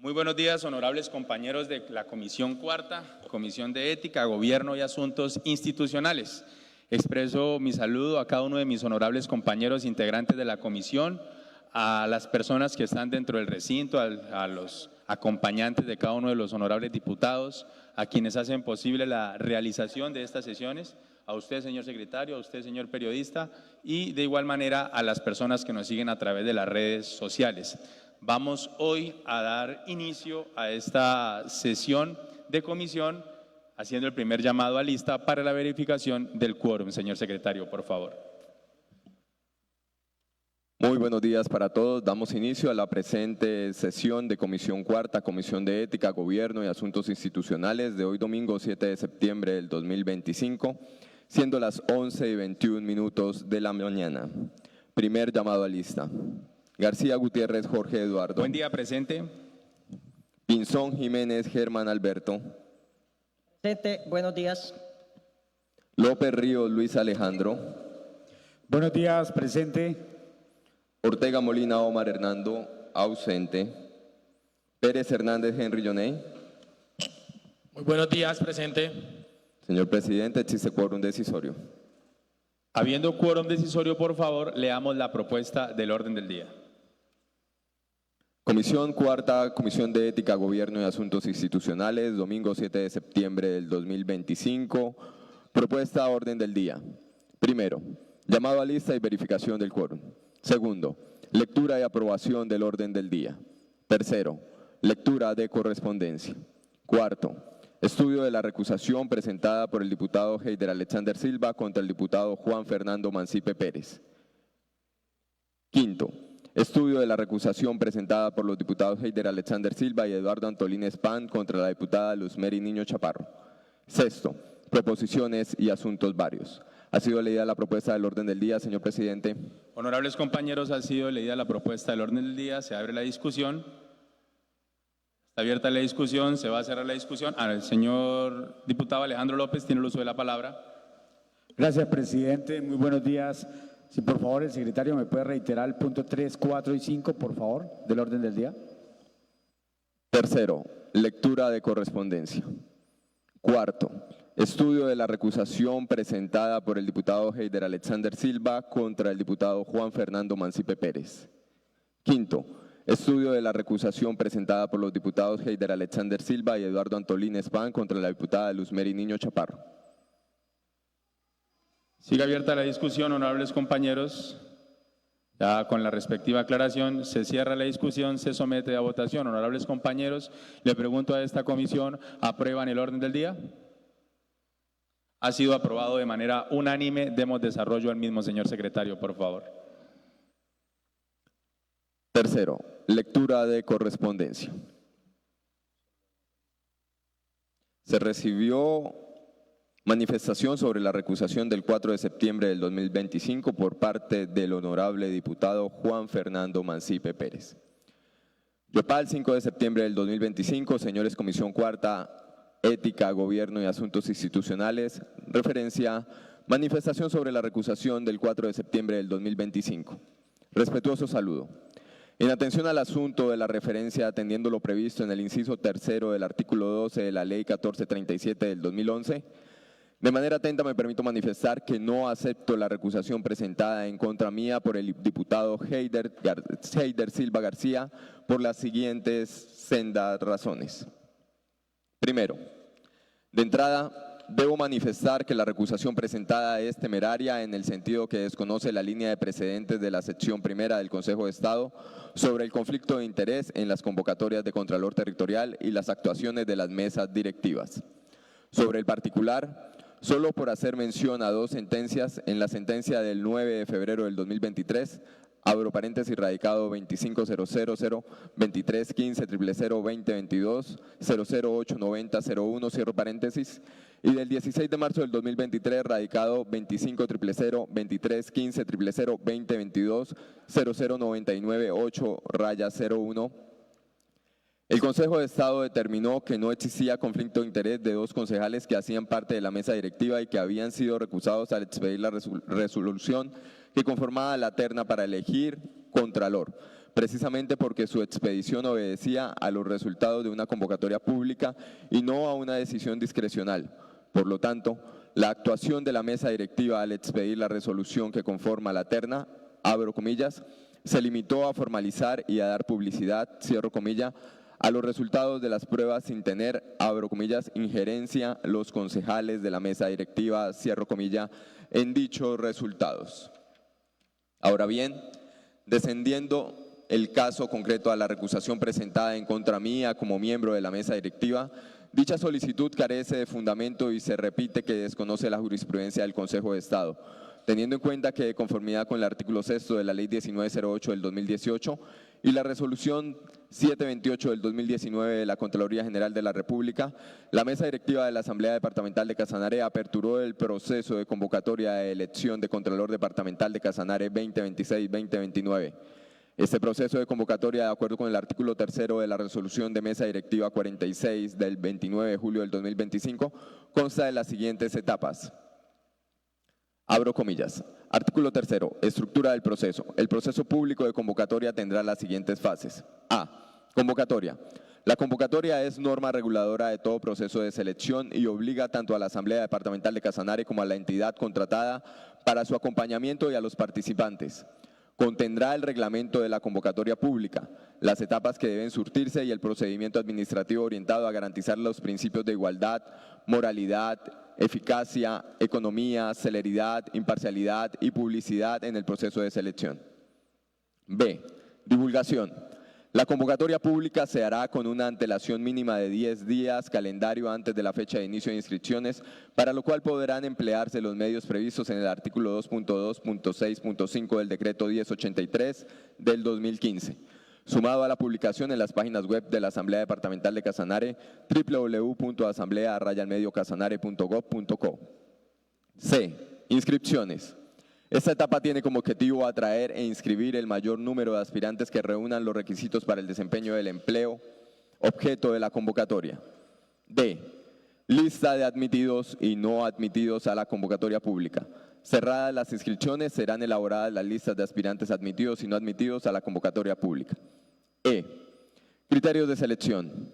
Muy buenos días, honorables compañeros de la Comisión Cuarta, Comisión de Ética, Gobierno y Asuntos Institucionales. Expreso mi saludo a cada uno de mis honorables compañeros integrantes de la comisión, a las personas que están dentro del recinto, a los acompañantes de cada uno de los honorables diputados, a quienes hacen posible la realización de estas sesiones, a usted, señor secretario, a usted, señor periodista, y de igual manera a las personas que nos siguen a través de las redes sociales. Vamos hoy a dar inicio a esta sesión de comisión, haciendo el primer llamado a lista para la verificación del quórum. Señor secretario, por favor. Muy buenos días para todos. Damos inicio a la presente sesión de Comisión Cuarta, Comisión de Ética, Gobierno y Asuntos Institucionales de hoy domingo 7 de septiembre del 2025, siendo las 11:21 de la mañana. Primer llamado a lista. García Gutiérrez Jorge Eduardo. Buen día, presente. Pinzón Jiménez Germán Alberto. Presente, buenos días. López Ríos Luis Alejandro. Buenos días, presente. Ortega Molina Omar Hernando, ausente. Pérez Hernández Henry Yoney. Muy buenos días, presente. Señor presidente, existe quórum decisorio. Habiendo quórum decisorio, por favor, leamos la propuesta del orden del día. Comisión Cuarta, Comisión de Ética, Gobierno y Asuntos Institucionales, domingo 7 de septiembre del 2025. Propuesta a orden del día. Primero, llamado a lista y verificación del quórum. Segundo, lectura y aprobación del orden del día. Tercero, lectura de correspondencia. Cuarto, estudio de la recusación presentada por el diputado Heider Alexander Silva contra el diputado Juan Fernando Mancipe Pérez. Quinto, estudio de la recusación presentada por los diputados Heider Alexander Silva y Eduardo Antolín Espán contra la diputada Luzmeri Niño Chaparro. Sexto, proposiciones y asuntos varios. Ha sido leída la propuesta del orden del día, señor presidente. Honorables compañeros, ha sido leída la propuesta del orden del día, se abre la discusión. Está abierta la discusión, se va a cerrar la discusión. El señor diputado Alejandro López tiene el uso de la palabra. Gracias, presidente. Muy buenos días. Si por favor el secretario me puede reiterar el punto 3, 4 y 5, por favor, del orden del día. Tercero, lectura de correspondencia. Cuarto, estudio de la recusación presentada por el diputado Heider Alexander Silva contra el diputado Juan Fernando Mancipe Pérez. Quinto, estudio de la recusación presentada por los diputados Heider Alexander Silva y Eduardo Antolín Espán contra la diputada Luzmeri Niño Chaparro. Sigue abierta la discusión, honorables compañeros. Ya con la respectiva aclaración, se cierra la discusión, se somete a votación. Honorables compañeros, le pregunto a esta comisión, ¿aprueban el orden del día? Ha sido aprobado de manera unánime. Demos desarrollo al mismo, señor secretario, por favor. Tercero, lectura de correspondencia. Se recibió manifestación sobre la recusación del 4 de septiembre del 2025 por parte del honorable diputado Juan Fernando Mancipe Pérez. Yopal, 5 de septiembre del 2025, señores Comisión Cuarta, Ética, Gobierno y Asuntos Institucionales, referencia, manifestación sobre la recusación del 4 de septiembre del 2025. Respetuoso saludo. En atención al asunto de la referencia, atendiendo lo previsto en el inciso tercero del artículo 12 de la Ley 1437 del 2011, de manera atenta me permito manifestar que no acepto la recusación presentada en contra mía por el diputado Heider Silva García por las siguientes sendas razones. Primero, de entrada, debo manifestar que la recusación presentada es temeraria en el sentido que desconoce la línea de precedentes de la sección primera del Consejo de Estado sobre el conflicto de interés en las convocatorias de Contralor Territorial y las actuaciones de las mesas directivas. Sobre el particular, solo por hacer mención a dos sentencias, en la sentencia del 9 de febrero del 2023, abro paréntesis, radicado 25.000, 23.15.000, 2022, 0089001, cierro paréntesis, y del 16 de marzo del 2023, radicado 25.000, 23.15.000, 2022, 00998-01. El Consejo de Estado determinó que no existía conflicto de interés de dos concejales que hacían parte de la mesa directiva y que habían sido recusados al expedir la resolución que conformaba la terna para elegir Contralor, precisamente porque su expedición obedecía a los resultados de una convocatoria pública y no a una decisión discrecional. Por lo tanto, la actuación de la mesa directiva al expedir la resolución que conforma la terna, abro comillas, se limitó a formalizar y a dar publicidad, cierro comilla, a los resultados de las pruebas sin tener, abro comillas, injerencia los concejales de la mesa directiva, cierro comilla, en dichos resultados. Ahora bien, descendiendo el caso concreto a la recusación presentada en contra mía como miembro de la mesa directiva, dicha solicitud carece de fundamento y se repite que desconoce la jurisprudencia del Consejo de Estado, teniendo en cuenta que de conformidad con el artículo 6 de la Ley 1908 del 2018 y la resolución 728 del 2019 de la Contraloría General de la República, la mesa directiva de la Asamblea Departamental de Casanare aperturó el proceso de convocatoria de elección de Contralor Departamental de Casanare 2026-2029. Este proceso de convocatoria, de acuerdo con el artículo 3 de la resolución de mesa directiva 46 del 29 de julio del 2025, consta de las siguientes etapas. Abro comillas. Artículo 3. Estructura del proceso. El proceso público de convocatoria tendrá las siguientes fases. A. Convocatoria. La convocatoria es norma reguladora de todo proceso de selección y obliga tanto a la Asamblea Departamental de Casanare como a la entidad contratada para su acompañamiento y a los participantes. Contendrá el reglamento de la convocatoria pública, las etapas que deben surtirse y el procedimiento administrativo orientado a garantizar los principios de igualdad, moralidad, eficacia, economía, celeridad, imparcialidad y publicidad en el proceso de selección. B. Divulgación. La convocatoria pública se hará con una antelación mínima de 10 días calendario antes de la fecha de inicio de inscripciones, para lo cual podrán emplearse los medios previstos en el artículo 2.2.6.5 del decreto 1083 del 2015. Sumado a la publicación en las páginas web de la Asamblea Departamental de Casanare, www.asamblea-mediocasanare.gov.co. C. Inscripciones. Esta etapa tiene como objetivo atraer e inscribir el mayor número de aspirantes que reúnan los requisitos para el desempeño del empleo objeto de la convocatoria. D. Lista de admitidos y no admitidos a la convocatoria pública. Cerradas las inscripciones, serán elaboradas las listas de aspirantes admitidos y no admitidos a la convocatoria pública. E. Criterios de selección.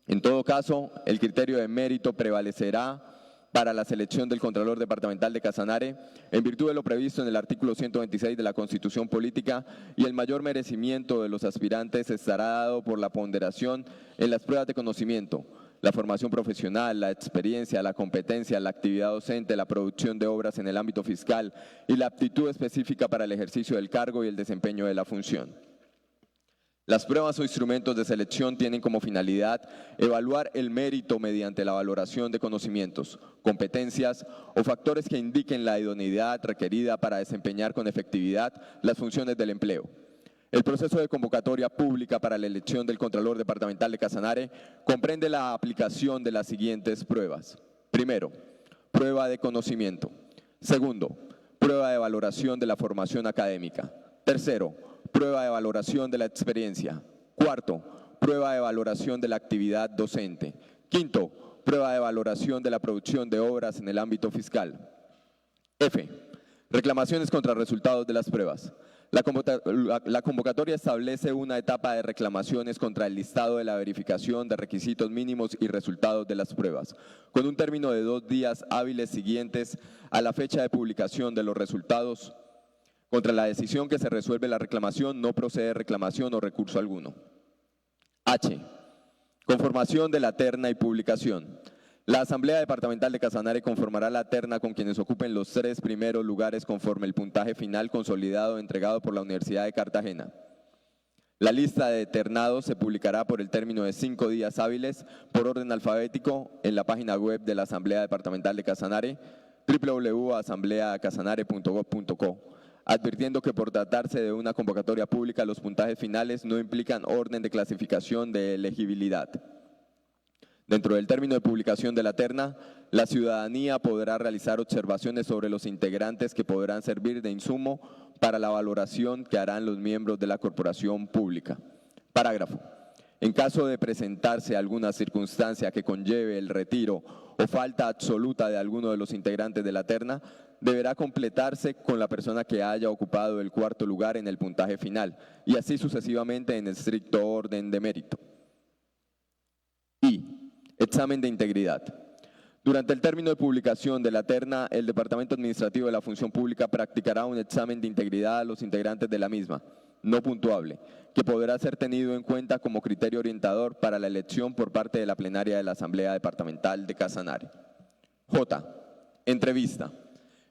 En todo caso, el criterio de mérito prevalecerá para la selección del Contralor Departamental de Casanare, en virtud de lo previsto en el artículo 126 de la Constitución Política, y el mayor merecimiento de los aspirantes estará dado por la ponderación en las pruebas de conocimiento, la formación profesional, la experiencia, la competencia, la actividad docente, la producción de obras en el ámbito fiscal y la aptitud específica para el ejercicio del cargo y el desempeño de la función. Las pruebas o instrumentos de selección tienen como finalidad evaluar el mérito mediante la valoración de conocimientos, competencias o factores que indiquen la idoneidad requerida para desempeñar con efectividad las funciones del empleo. El proceso de convocatoria pública para la elección del Contralor Departamental de Casanare comprende la aplicación de las siguientes pruebas. Primero, prueba de conocimiento. Segundo, prueba de valoración de la formación académica. Tercero, prueba de valoración de la experiencia. Cuarto, prueba de valoración de la actividad docente. Quinto, prueba de valoración de la producción de obras en el ámbito fiscal. F. Reclamaciones contra resultados de las pruebas. La convocatoria establece una etapa de reclamaciones contra el listado de la verificación de requisitos mínimos y resultados de las pruebas, con un término de 2 días hábiles siguientes a la fecha de publicación de los resultados. Contra la decisión que se resuelve la reclamación no procede reclamación o recurso alguno. H. Conformación de la terna y publicación. La Asamblea Departamental de Casanare conformará la terna con quienes ocupen los 3 primeros lugares conforme el puntaje final consolidado entregado por la Universidad de Cartagena. La lista de ternados se publicará por el término de 5 días hábiles por orden alfabético en la página web de la Asamblea Departamental de Casanare, www.asambleacasanare.gov.co, advirtiendo que por tratarse de una convocatoria pública los puntajes finales no implican orden de clasificación de elegibilidad. Dentro del término de publicación de la terna, la ciudadanía podrá realizar observaciones sobre los integrantes que podrán servir de insumo para la valoración que harán los miembros de la corporación pública. Parágrafo. En caso de presentarse alguna circunstancia que conlleve el retiro o falta absoluta de alguno de los integrantes de la terna, deberá completarse con la persona que haya ocupado el cuarto lugar en el puntaje final, y así sucesivamente en estricto orden de mérito. Y examen de integridad. Durante el término de publicación de la terna, el Departamento Administrativo de la Función Pública practicará un examen de integridad a los integrantes de la misma, no puntuable, que podrá ser tenido en cuenta como criterio orientador para la elección por parte de la plenaria de la Asamblea Departamental de Casanare. J. Entrevista.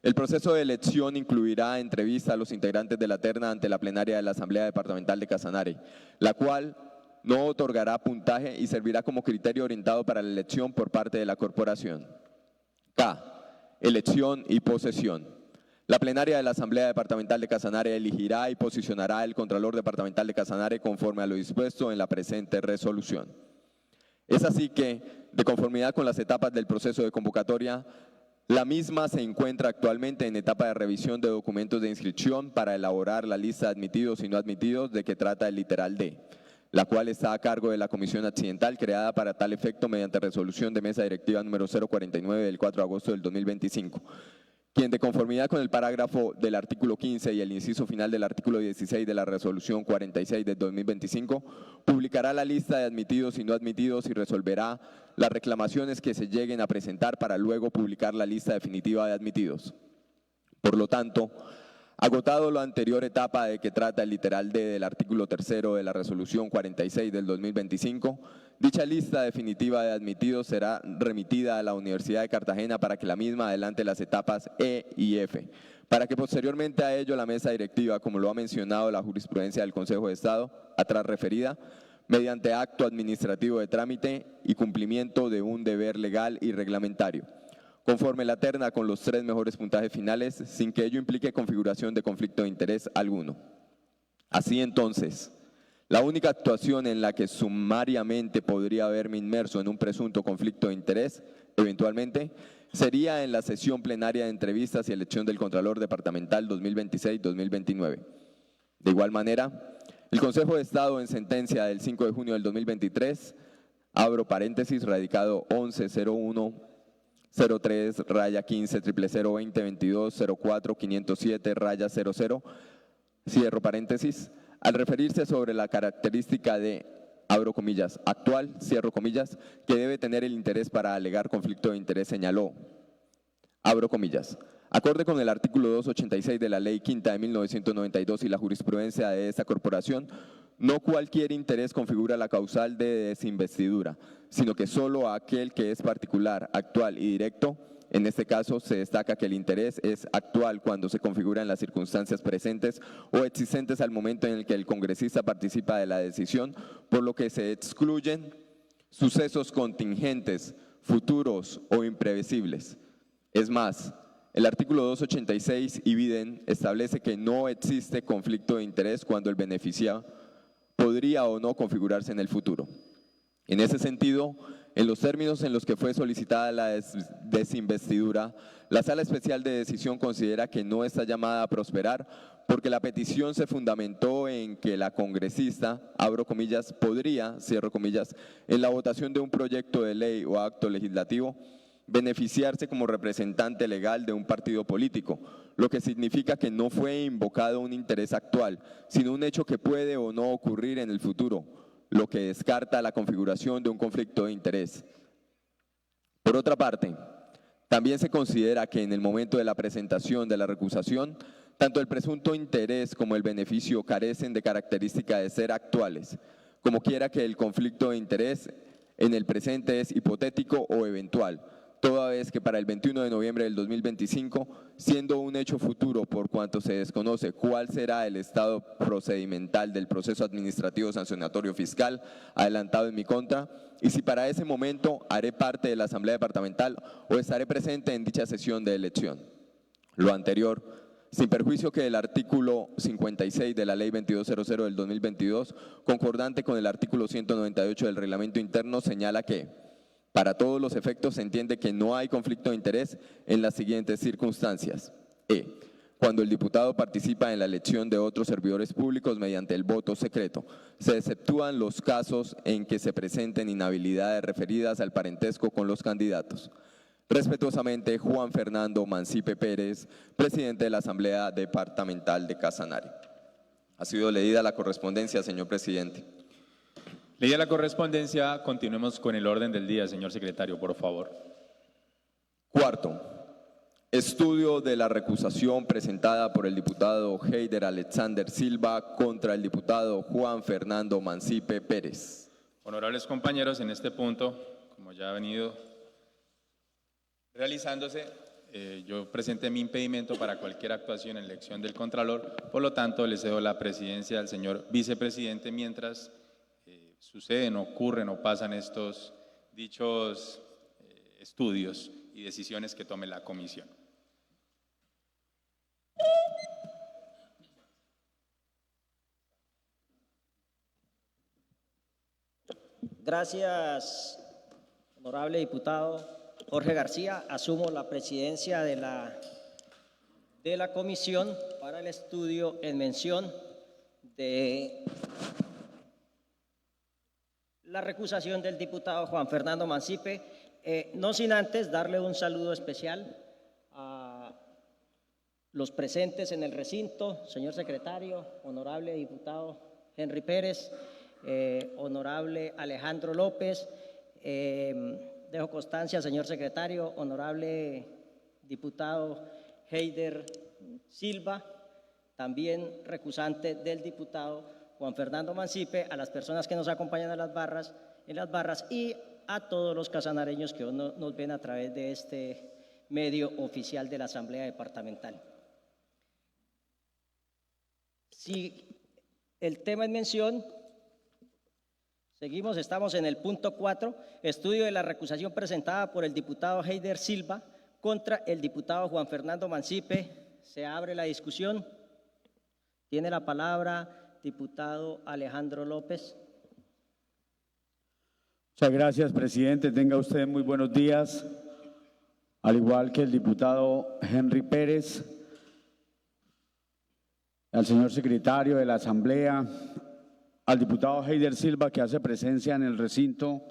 El proceso de elección incluirá entrevista a los integrantes de la terna ante la plenaria de la Asamblea Departamental de Casanare, la cual no otorgará puntaje y servirá como criterio orientado para la elección por parte de la corporación. K. Elección y posesión. La plenaria de la Asamblea Departamental de Casanare elegirá y posicionará el Contralor Departamental de Casanare conforme a lo dispuesto en la presente resolución. Es así que, de conformidad con las etapas del proceso de convocatoria, la misma se encuentra actualmente en etapa de revisión de documentos de inscripción para elaborar la lista de admitidos y no admitidos de que trata el literal D, la cual está a cargo de la Comisión Accidental creada para tal efecto mediante resolución de mesa directiva número 049 del 4 de agosto del 2025, quien de conformidad con el parágrafo del artículo 15 y el inciso final del artículo 16 de la resolución 46 del 2025, publicará la lista de admitidos y no admitidos y resolverá las reclamaciones que se lleguen a presentar para luego publicar la lista definitiva de admitidos. Por lo tanto, agotado la anterior etapa de que trata el literal D del artículo 3 de la resolución 46 del 2025, dicha lista definitiva de admitidos será remitida a la Universidad de Cartagena para que la misma adelante las etapas E y F, para que posteriormente a ello la mesa directiva, como lo ha mencionado la jurisprudencia del Consejo de Estado, atrás referida, mediante acto administrativo de trámite y cumplimiento de un deber legal y reglamentario, conforme la terna con los 3 mejores puntajes finales, sin que ello implique configuración de conflicto de interés alguno. Así entonces, la única actuación en la que sumariamente podría haberme inmerso en un presunto conflicto de interés, eventualmente, sería en la sesión plenaria de entrevistas y elección del Contralor Departamental 2026-2029. De igual manera, el Consejo de Estado en sentencia del 5 de junio del 2023, abro paréntesis, radicado 1101-03-15-000-20-22-04-507-00, cierro paréntesis, al referirse sobre la característica de, abro comillas, actual, cierro comillas, que debe tener el interés para alegar conflicto de interés, señaló, abro comillas, acorde con el artículo 286 de la Ley Quinta de 1992 y la jurisprudencia de esta corporación, no cualquier interés configura la causal de desinvestidura, sino que solo aquel que es particular, actual y directo. En este caso, se destaca que el interés es actual cuando se configura en las circunstancias presentes o existentes al momento en el que el congresista participa de la decisión, por lo que se excluyen sucesos contingentes, futuros o imprevisibles. Es más, el artículo 286 ibidem establece que no existe conflicto de interés cuando el beneficiario podría o no configurarse en el futuro. En ese sentido, en los términos en los que fue solicitada la desinvestidura, la Sala Especial de Decisión considera que no está llamada a prosperar porque la petición se fundamentó en que la congresista, abro comillas, podría, cierro comillas, en la votación de un proyecto de ley o acto legislativo, beneficiarse como representante legal de un partido político, lo que significa que no fue invocado un interés actual, sino un hecho que puede o no ocurrir en el futuro, lo que descarta la configuración de un conflicto de interés. Por otra parte, también se considera que en el momento de la presentación de la recusación, tanto el presunto interés como el beneficio carecen de característica de ser actuales, como quiera que el conflicto de interés en el presente es hipotético o eventual, toda vez que para el 21 de noviembre del 2025, siendo un hecho futuro por cuanto se desconoce cuál será el estado procedimental del proceso administrativo sancionatorio fiscal adelantado en mi contra, y si para ese momento haré parte de la Asamblea Departamental o estaré presente en dicha sesión de elección. Lo anterior, sin perjuicio que el artículo 56 de la Ley 2200 del 2022, concordante con el artículo 198 del Reglamento Interno, señala que para todos los efectos se entiende que no hay conflicto de interés en las siguientes circunstancias. cuando el diputado participa en la elección de otros servidores públicos mediante el voto secreto. Se exceptúan los casos en que se presenten inhabilidades referidas al parentesco con los candidatos. Respetuosamente, Juan Fernando Mancipe Pérez, presidente de la Asamblea Departamental de Casanare. Ha sido leída la correspondencia, señor presidente. Leída la correspondencia, continuemos con el orden del día, señor secretario, por favor. Cuarto, estudio de la recusación presentada por el diputado Heider Alexander Silva contra el diputado Juan Fernando Mancipe Pérez. Honorables compañeros, en este punto, como ya ha venido realizándose, yo presenté mi impedimento para cualquier actuación en elección del Contralor, por lo tanto le cedo la presidencia al señor vicepresidente mientras suceden, ocurren o pasan estos dichos estudios y decisiones que tome la comisión. Gracias, honorable diputado Jorge García. Asumo la presidencia de la comisión para el estudio en mención de la recusación del diputado Juan Fernando Mancipe, no sin antes darle un saludo especial a los presentes en el recinto, señor secretario, honorable diputado Henry Pérez, honorable Alejandro López, dejo constancia, señor secretario, honorable diputado Heider Silva, también recusante del diputado Juan Fernando Mancipe, a las personas que nos acompañan en las barras y a todos los casanareños que hoy nos ven a través de este medio oficial de la Asamblea Departamental. Si el tema en mención, seguimos, estamos en el punto 4, estudio de la recusación presentada por el diputado Heider Silva contra el diputado Juan Fernando Mancipe. Se abre la discusión. Tiene la palabra diputado Alejandro López. Muchas gracias, presidente. Tenga usted muy buenos días. Al igual que el diputado Henry Pérez, al señor secretario de la Asamblea, al diputado Heider Silva, que hace presencia en el recinto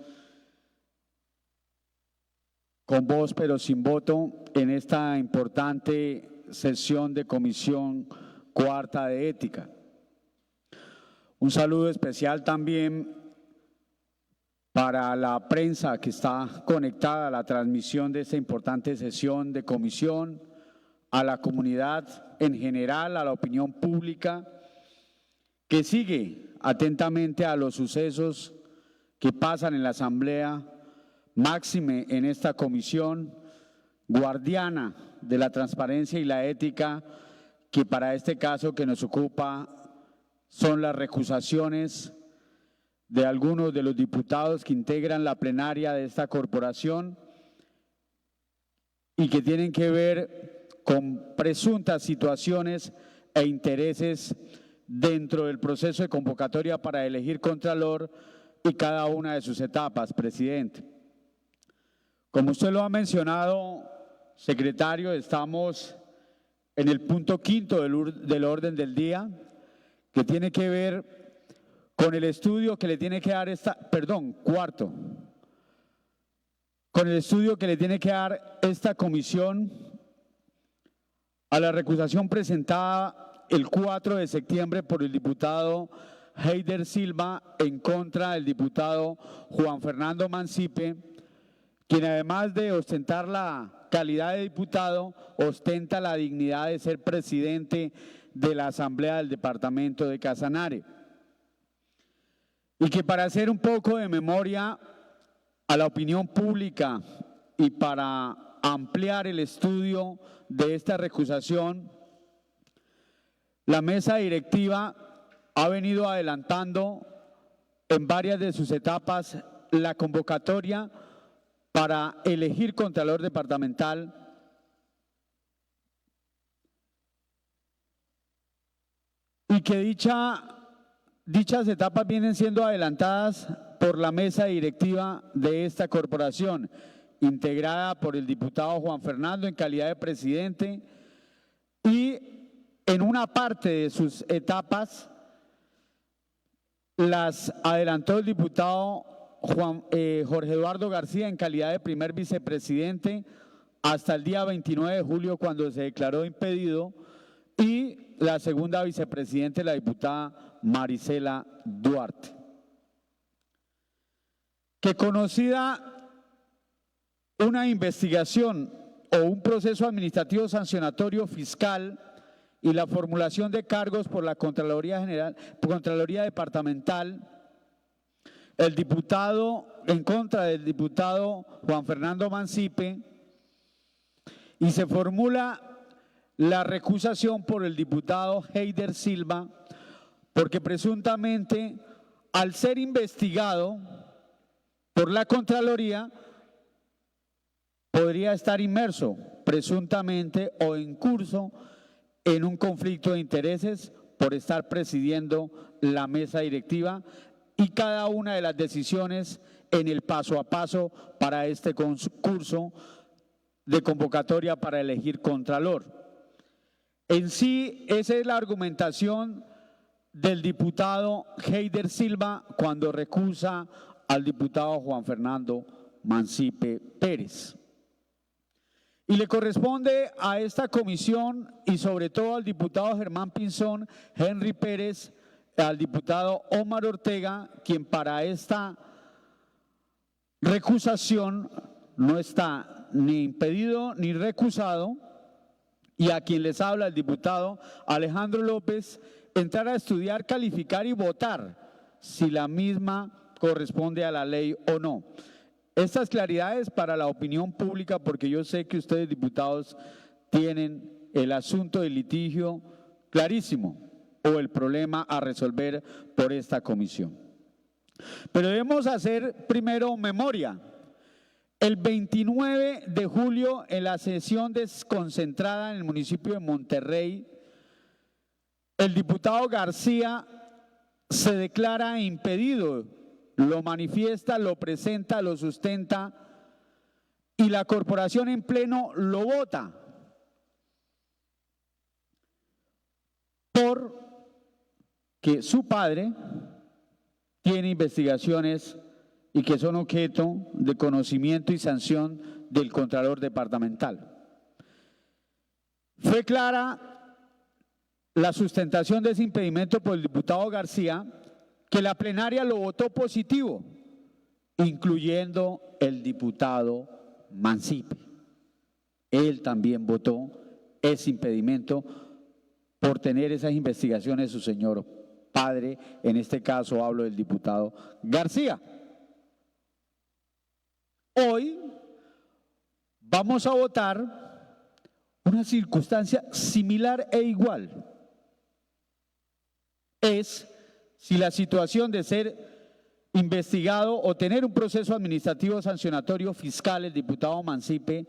con voz pero sin voto en esta importante sesión de Comisión Cuarta de Ética. Un saludo especial también para la prensa que está conectada a la transmisión de esta importante sesión de comisión, a la comunidad en general, a la opinión pública, que sigue atentamente a los sucesos que pasan en la Asamblea, máxime en esta comisión, guardiana de la transparencia y la ética, que para este caso que nos ocupa son las recusaciones de algunos de los diputados que integran la plenaria de esta corporación y que tienen que ver con presuntas situaciones e intereses dentro del proceso de convocatoria para elegir Contralor y cada una de sus etapas, presidente. Como usted lo ha mencionado, secretario, estamos en el punto 5 del orden del día, que tiene que ver con el estudio que le tiene que dar cuarto, con el estudio que le tiene que dar esta comisión a la recusación presentada el 4 de septiembre por el diputado Heider Silva en contra del diputado Juan Fernando Mancipe, quien además de ostentar la calidad de diputado, ostenta la dignidad de ser presidente de la Asamblea del Departamento de Casanare. Y que para hacer un poco de memoria a la opinión pública y para ampliar el estudio de esta recusación, la mesa directiva ha venido adelantando en varias de sus etapas la convocatoria para elegir Contralor Departamental y que dichas etapas vienen siendo adelantadas por la mesa directiva de esta corporación, integrada por el diputado Juan Fernando en calidad de presidente y en una parte de sus etapas las adelantó el diputado Jorge Eduardo García en calidad de primer vicepresidente hasta el día 29 de julio, cuando se declaró impedido, y la segunda vicepresidente, la diputada Marisela Duarte. Que conocida una investigación o un proceso administrativo sancionatorio fiscal y la formulación de cargos por la Contraloría General, Contraloría Departamental, el diputado, en contra del diputado Juan Fernando Mancipe, y se formula la recusación por el diputado Heider Silva, porque presuntamente, al ser investigado por la Contraloría, podría estar inmerso presuntamente o en curso en un conflicto de intereses por estar presidiendo la mesa directiva y cada una de las decisiones en el paso a paso para este concurso de convocatoria para elegir contralor. En sí, esa es la argumentación del diputado Heider Silva cuando recusa al diputado Juan Fernando Mancipe Pérez. Y le corresponde a esta comisión y sobre todo al diputado Germán Pinzón, Henry Pérez, al diputado Omar Ortega, quien para esta recusación no está ni impedido ni recusado, y a quien les habla el diputado Alejandro López, entrar a estudiar, calificar y votar si la misma corresponde a la ley o no. Estas claridades para la opinión pública, porque yo sé que ustedes, diputados, tienen el asunto del litigio clarísimo o el problema a resolver por esta comisión. Pero debemos hacer primero memoria. El 29 de julio, en la sesión desconcentrada en el municipio de Monterrey, el diputado García se declara impedido. Lo manifiesta, lo presenta, lo sustenta y la corporación en pleno lo vota porque su padre tiene investigaciones y que son objeto de conocimiento y sanción del Contralor Departamental. Fue clara la sustentación de ese impedimento por el diputado García, que la plenaria lo votó positivo, incluyendo el diputado Mancipe. Él también votó ese impedimento por tener esas investigaciones de su señor padre, en este caso hablo del diputado García. Hoy vamos a votar una circunstancia similar e igual. Es si la situación de ser investigado o tener un proceso administrativo sancionatorio fiscal, el diputado Mancipe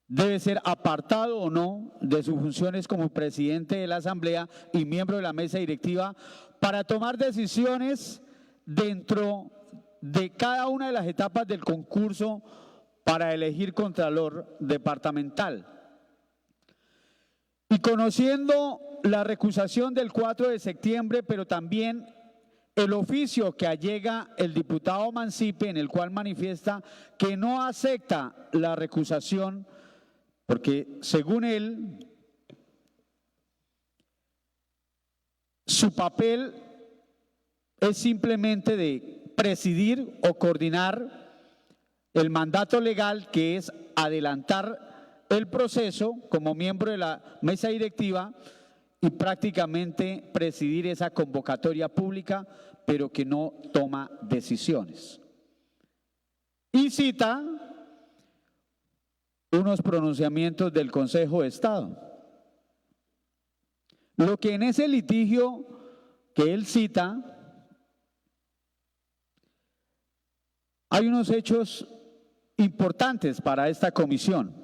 debe ser apartado o no de sus funciones como presidente de la Asamblea y miembro de la mesa directiva para tomar decisiones dentro de cada una de las etapas del concurso para elegir contralor departamental. Y conociendo la recusación del 4 de septiembre, pero también el oficio que allega el diputado Mancipe, en el cual manifiesta que no acepta la recusación, porque según él, su papel es simplemente de presidir o coordinar el mandato legal, que es adelantar el proceso como miembro de la mesa directiva y prácticamente presidir esa convocatoria pública, pero que no toma decisiones. Y cita unos pronunciamientos del Consejo de Estado. Lo que en ese litigio que él cita, hay unos hechos importantes para esta comisión.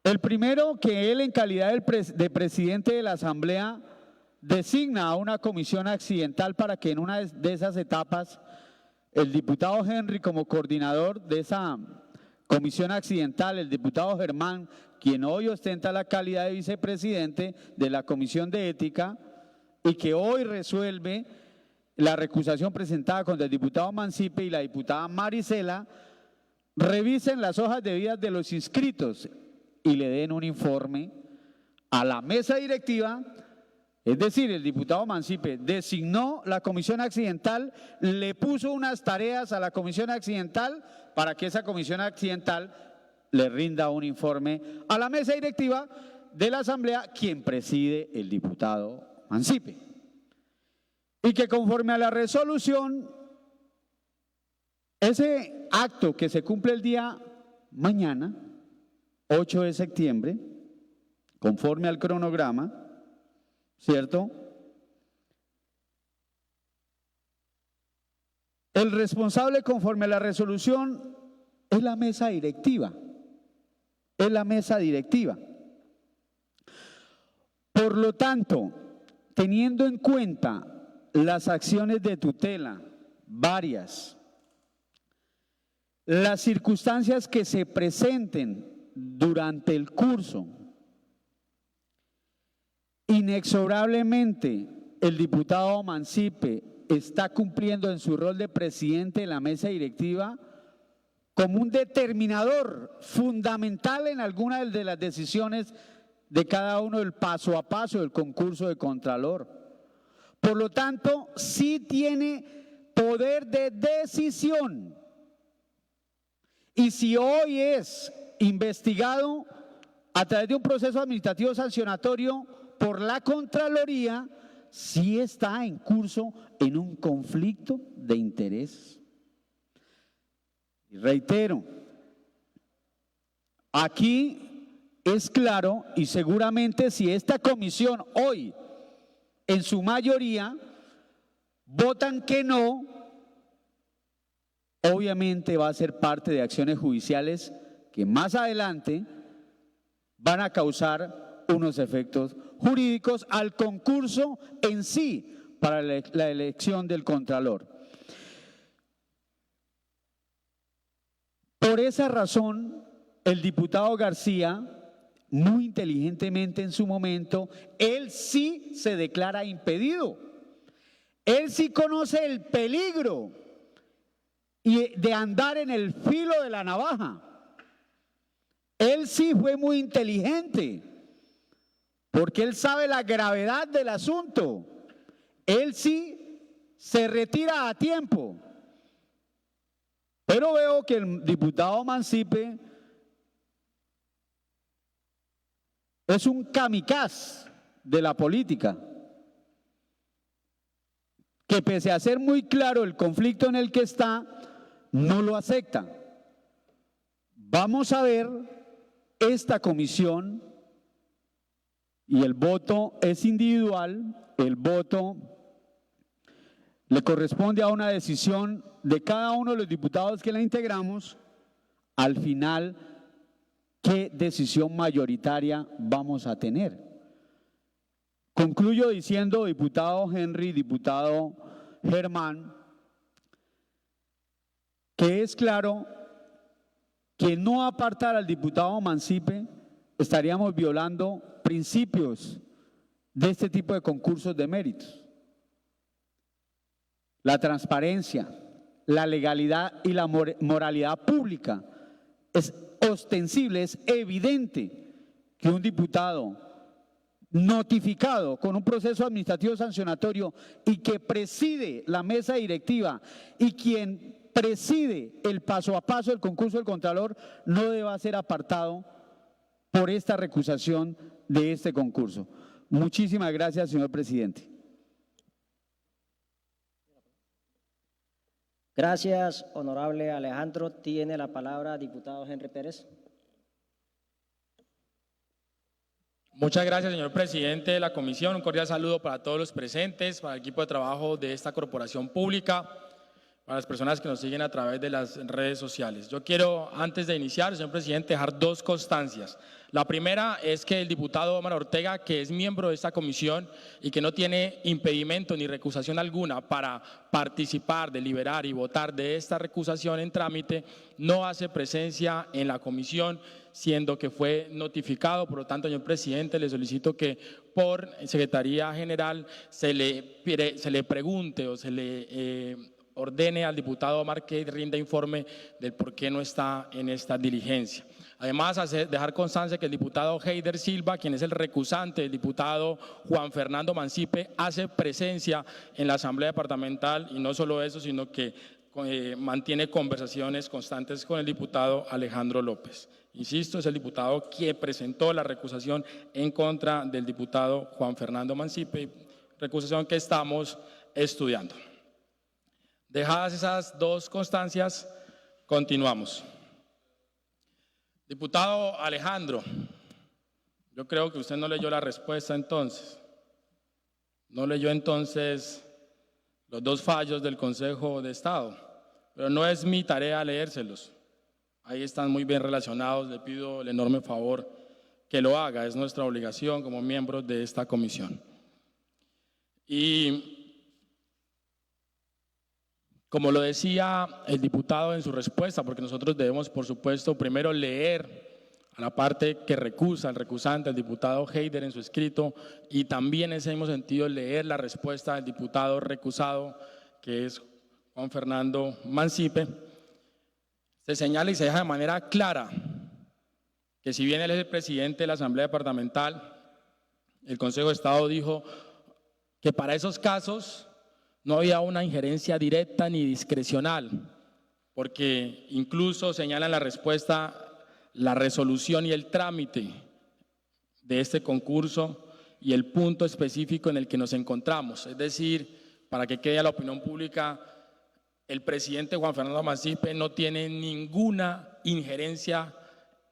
El primero, que él en calidad de presidente de la Asamblea designa a una comisión accidental para que en una de esas etapas el diputado Henry, como coordinador de esa Comisión accidental, el diputado Germán, quien hoy ostenta la calidad de vicepresidente de la Comisión de Ética y que hoy resuelve la recusación presentada contra el diputado Mancipe y la diputada Marisela, revisen las hojas de vida de los inscritos y le den un informe a la mesa directiva. Es decir, el diputado Mancipe designó la comisión accidental, le puso unas tareas a la comisión accidental para que esa comisión accidental le rinda un informe a la mesa directiva de la Asamblea, quien preside el diputado Mancipe. Y que conforme a la resolución, ese acto que se cumple el día mañana, 8 de septiembre, conforme al cronograma, ¿cierto? El responsable conforme a la resolución es la mesa directiva. Es la mesa directiva. Por lo tanto, teniendo en cuenta las acciones de tutela, varias, las circunstancias que se presenten durante el curso, inexorablemente el diputado Mancipe está cumpliendo en su rol de presidente de la mesa directiva como un determinador fundamental en algunas de las decisiones de cada uno del paso a paso del concurso de Contralor. Por lo tanto, sí tiene poder de decisión. Y si hoy es investigado a través de un proceso administrativo sancionatorio por la Contraloría, sí está en curso en un conflicto de interés. Y reitero, aquí es claro, y seguramente si esta comisión hoy, en su mayoría, votan que no, obviamente va a ser parte de acciones judiciales que más adelante van a causar unos efectos jurídicos al concurso en sí para la elección del Contralor. Por esa razón, el diputado García, muy inteligentemente en su momento, él sí se declara impedido. Él sí conoce el peligro de andar en el filo de la navaja. Él sí fue muy inteligente, porque él sabe la gravedad del asunto. Él sí se retira a tiempo. Pero veo que el diputado Mancipe es un kamikaze de la política, que pese a ser muy claro el conflicto en el que está, no lo acepta. Vamos a ver esta comisión, y el voto es individual, el voto le corresponde a una decisión de cada uno de los diputados que la integramos. Al final, ¿qué decisión mayoritaria vamos a tener? Concluyo diciendo, diputado Henry, diputado Germán, que es claro que no apartar al diputado Mancipe estaríamos violando principios de este tipo de concursos de méritos. La transparencia, la legalidad y la moralidad pública. Es ostensible, es evidente que un diputado notificado con un proceso administrativo sancionatorio y que preside la mesa directiva y quien preside el paso a paso del concurso del Contralor no deba ser apartado por esta recusación de este concurso. Muchísimas gracias, señor presidente. Gracias, honorable Alejandro. Tiene la palabra diputado Henry Pérez. Muchas gracias, señor presidente de la comisión. Un cordial saludo para todos los presentes, para el equipo de trabajo de esta corporación pública. para las personas que nos siguen a través de las redes sociales. Yo quiero, antes de iniciar, señor presidente, dejar dos constancias. La primera es que el diputado Omar Ortega, que es miembro de esta comisión y que no tiene impedimento ni recusación alguna para participar, deliberar y votar de esta recusación en trámite, no hace presencia en la comisión, siendo que fue notificado. Por lo tanto, señor presidente, le solicito que por Secretaría General se le pregunte o se le ordene al diputado Omar que rinda informe del por qué no está en esta diligencia. Además, dejar constancia que el diputado Heider Silva, quien es el recusante del diputado Juan Fernando Mancipe, hace presencia en la Asamblea Departamental, y no solo eso, sino que mantiene conversaciones constantes con el diputado Alejandro López. Insisto, es el diputado que presentó la recusación en contra del diputado Juan Fernando Mancipe, recusación que estamos estudiando. Dejadas esas dos constancias, continuamos. Diputado Alejandro, yo creo que usted no leyó la respuesta entonces. No leyó entonces los dos fallos del Consejo de Estado, pero no es mi tarea leérselos. Ahí están muy bien relacionados, le pido el enorme favor que lo haga, es nuestra obligación como miembros de esta comisión. Y como lo decía el diputado en su respuesta, porque nosotros debemos, por supuesto, primero leer a la parte que recusa, el recusante, el diputado Heider en su escrito, y también en ese mismo sentido leer la respuesta del diputado recusado, que es Juan Fernando Mancipe. Se señala y se deja de manera clara que si bien él es el presidente de la Asamblea Departamental, el Consejo de Estado dijo que para esos casos no había una injerencia directa ni discrecional, porque incluso señala en la respuesta la resolución y el trámite de este concurso y el punto específico en el que nos encontramos. Es decir, para que quede a la opinión pública, el presidente Juan Fernando Mancipe no tiene ninguna injerencia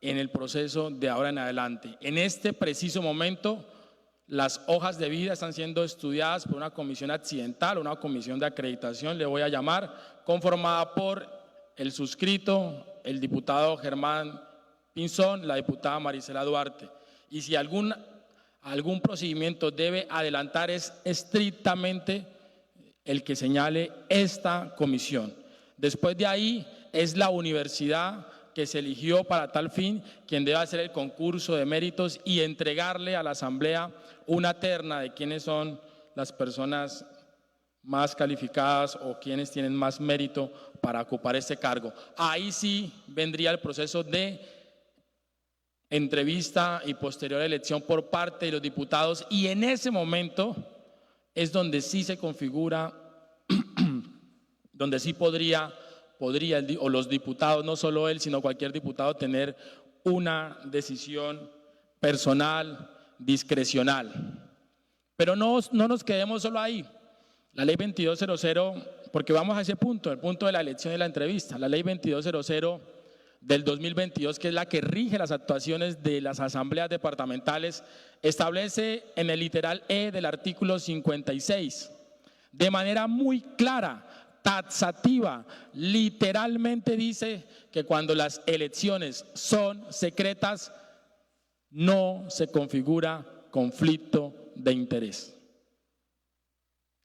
en el proceso de ahora en adelante. En este preciso momento, las hojas de vida están siendo estudiadas por una comisión accidental, una comisión de acreditación, le voy a llamar, conformada por el suscrito, el diputado Germán Pinzón, la diputada Marisela Duarte. Y si algún procedimiento debe adelantar, es estrictamente el que señale esta comisión. Después de ahí es la universidad que se eligió para tal fin quien debe hacer el concurso de méritos y entregarle a la Asamblea una terna de quiénes son las personas más calificadas o quienes tienen más mérito para ocupar este cargo. Ahí sí vendría el proceso de entrevista y posterior elección por parte de los diputados, y en ese momento es donde sí se configura, donde sí podría o los diputados, no solo él, sino cualquier diputado, tener una decisión personal, discrecional. Pero no nos quedemos solo ahí. La ley 2200, porque vamos a ese punto, el punto de la elección y la entrevista. La ley 2200 del 2022, que es la que rige las actuaciones de las asambleas departamentales, establece en el literal E del artículo 56, de manera muy clara, taxativa, literalmente dice que cuando las elecciones son secretas no se configura conflicto de interés.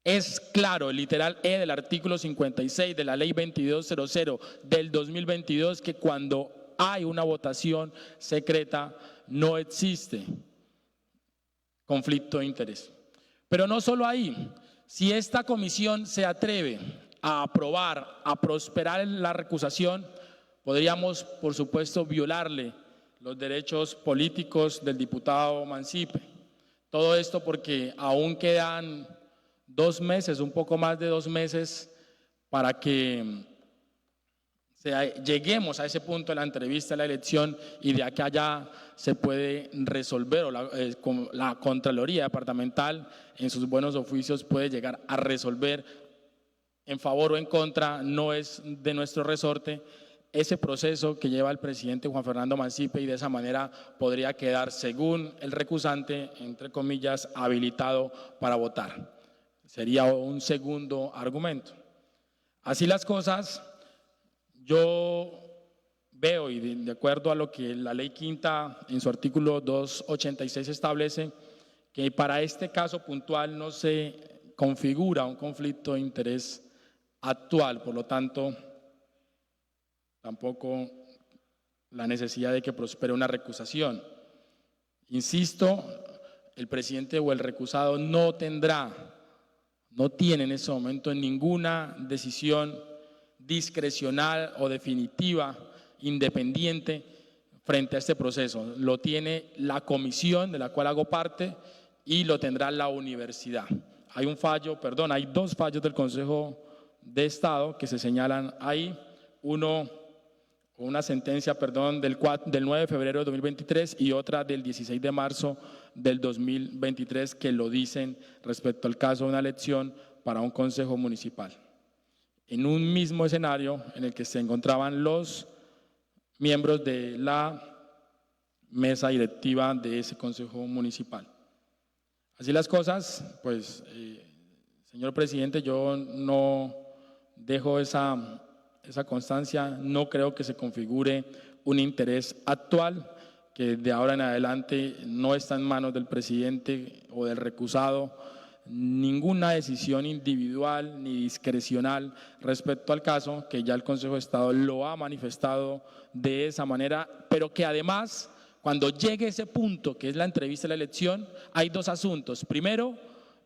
Es claro, el literal E del artículo 56 de la ley 2200 del 2022, que cuando hay una votación secreta no existe conflicto de interés. Pero no solo ahí, si esta comisión se atreve a aprobar, a prosperar en la recusación, podríamos, por supuesto, violarle los derechos políticos del diputado Mancipe. Todo esto porque aún quedan 2 meses, un poco más de 2 meses, para que lleguemos a ese punto de la entrevista, de la elección, y de acá allá se puede resolver, o la Contraloría Departamental en sus buenos oficios puede llegar a resolver en favor o en contra, no es de nuestro resorte, ese proceso que lleva el presidente Juan Fernando Mancipe, y de esa manera podría quedar, según el recusante, entre comillas, habilitado para votar. Sería un segundo argumento. Así las cosas, yo veo, y de acuerdo a lo que la Ley Quinta en su artículo 286 establece, que para este caso puntual no se configura un conflicto de interés actual, por lo tanto, tampoco la necesidad de que prospere una recusación. Insisto, el presidente o el recusado no tiene en ese momento ninguna decisión discrecional o definitiva, independiente, frente a este proceso. Lo tiene la comisión de la cual hago parte y lo tendrá la universidad. Hay dos fallos del Consejo de Estado que se señalan ahí, una sentencia del 9 de febrero de 2023 y otra del 16 de marzo del 2023 que lo dicen respecto al caso de una elección para un consejo municipal. En un mismo escenario en el que se encontraban los miembros de la mesa directiva de ese consejo municipal. Así las cosas, pues, señor presidente, yo no dejo esa constancia, no creo que se configure un interés actual que de ahora en adelante no está en manos del presidente o del recusado ninguna decisión individual ni discrecional respecto al caso, que ya el Consejo de Estado lo ha manifestado de esa manera, pero que además, cuando llegue ese punto, que es la entrevista de la elección, hay dos asuntos. Primero,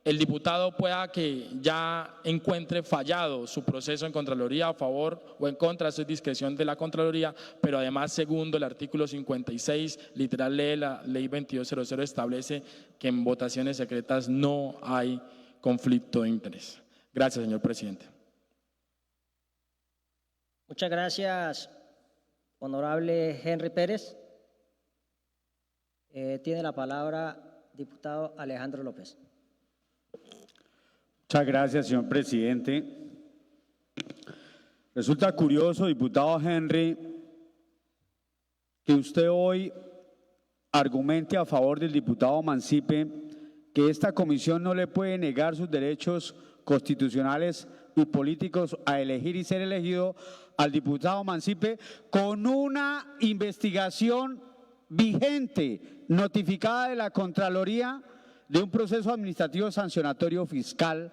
el diputado pueda que ya encuentre fallado su proceso en Contraloría a favor o en contra, eso es discreción de la Contraloría, pero además, segundo, el artículo 56, literal de la Ley 2200 establece que en votaciones secretas no hay conflicto de interés. Gracias, señor presidente. Muchas gracias, honorable Henry Pérez. Tiene la palabra diputado Alejandro López. Muchas gracias, señor presidente. Resulta curioso, diputado Henry, que usted hoy argumente a favor del diputado Mancipe que esta comisión no le puede negar sus derechos constitucionales y políticos a elegir y ser elegido al diputado Mancipe con una investigación vigente, notificada de la Contraloría, de un proceso administrativo sancionatorio fiscal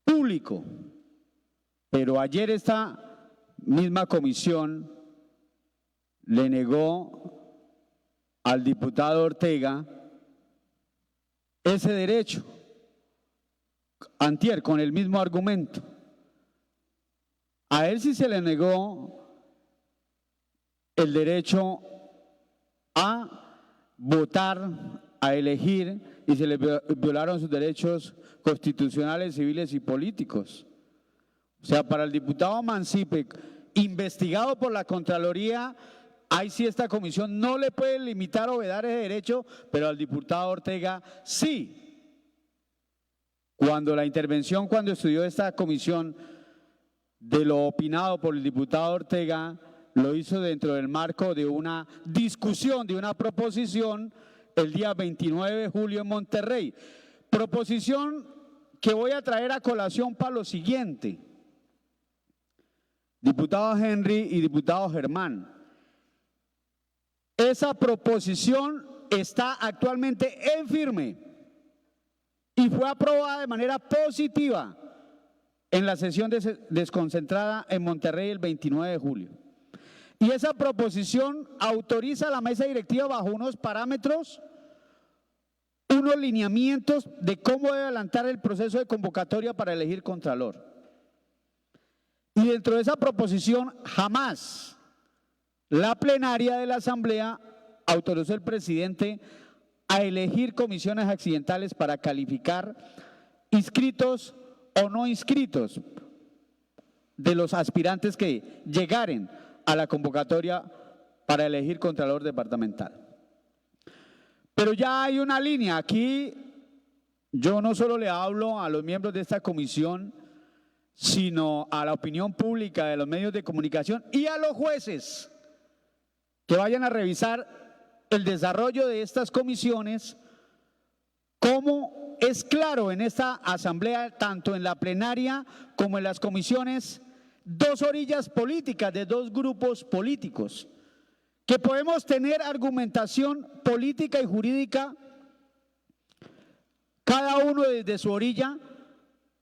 público. Pero ayer esta misma comisión le negó al diputado Ortega ese derecho, antier, con el mismo argumento. A él sí se le negó el derecho a votar, a elegir, y se le violaron sus derechos constitucionales, civiles y políticos. O sea, para el diputado Mancipe, investigado por la Contraloría, ahí sí esta comisión no le puede limitar o vedar ese derecho, pero al diputado Ortega sí. Cuando estudió esta comisión de lo opinado por el diputado Ortega, lo hizo dentro del marco de una discusión, de una proposición, el día 29 de julio en Monterrey. Proposición que voy a traer a colación para lo siguiente. Diputado Henry y diputado Germán, esa proposición está actualmente en firme y fue aprobada de manera positiva en la sesión desconcentrada en Monterrey el 29 de julio. Y esa proposición autoriza a la mesa directiva bajo unos parámetros, unos lineamientos de cómo debe adelantar el proceso de convocatoria para elegir contralor. Y dentro de esa proposición jamás la plenaria de la Asamblea autorizó al presidente a elegir comisiones accidentales para calificar inscritos o no inscritos de los aspirantes que llegaren a la convocatoria para elegir contralor departamental. Pero ya hay una línea. Aquí yo no solo le hablo a los miembros de esta comisión, sino a la opinión pública de los medios de comunicación y a los jueces que vayan a revisar el desarrollo de estas comisiones, cómo es claro en esta asamblea, tanto en la plenaria como en las comisiones, dos orillas políticas de dos grupos políticos, que podemos tener argumentación política y jurídica, cada uno desde su orilla,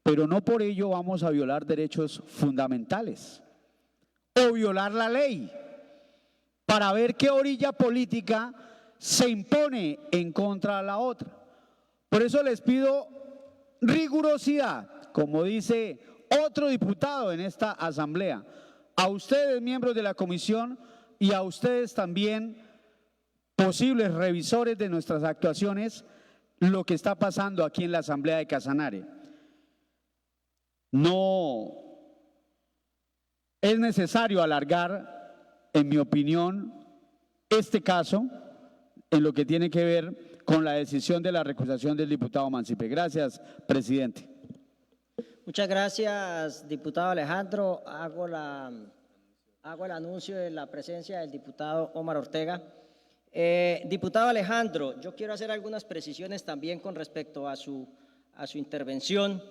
pero no por ello vamos a violar derechos fundamentales o violar la ley para ver qué orilla política se impone en contra de la otra. Por eso les pido rigurosidad, como dice otro diputado en esta asamblea, a ustedes miembros de la comisión y a ustedes también posibles revisores de nuestras actuaciones, lo que está pasando aquí en la asamblea de Casanare. No es necesario alargar, en mi opinión, este caso en lo que tiene que ver con la decisión de la recusación del diputado Mancipe. Gracias, presidente. Muchas gracias, diputado Alejandro. Hago el anuncio de la presencia del diputado Omar Ortega. Diputado Alejandro, yo quiero hacer algunas precisiones también con respecto a su intervención,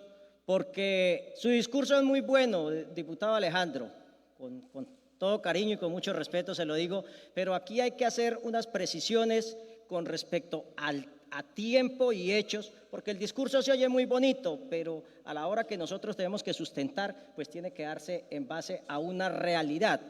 porque su discurso es muy bueno, diputado Alejandro, con todo cariño y con mucho respeto se lo digo, pero aquí hay que hacer unas precisiones con respecto a tiempo y hechos, porque el discurso se oye muy bonito, pero a la hora que nosotros tenemos que sustentar, pues tiene que darse en base a una realidad.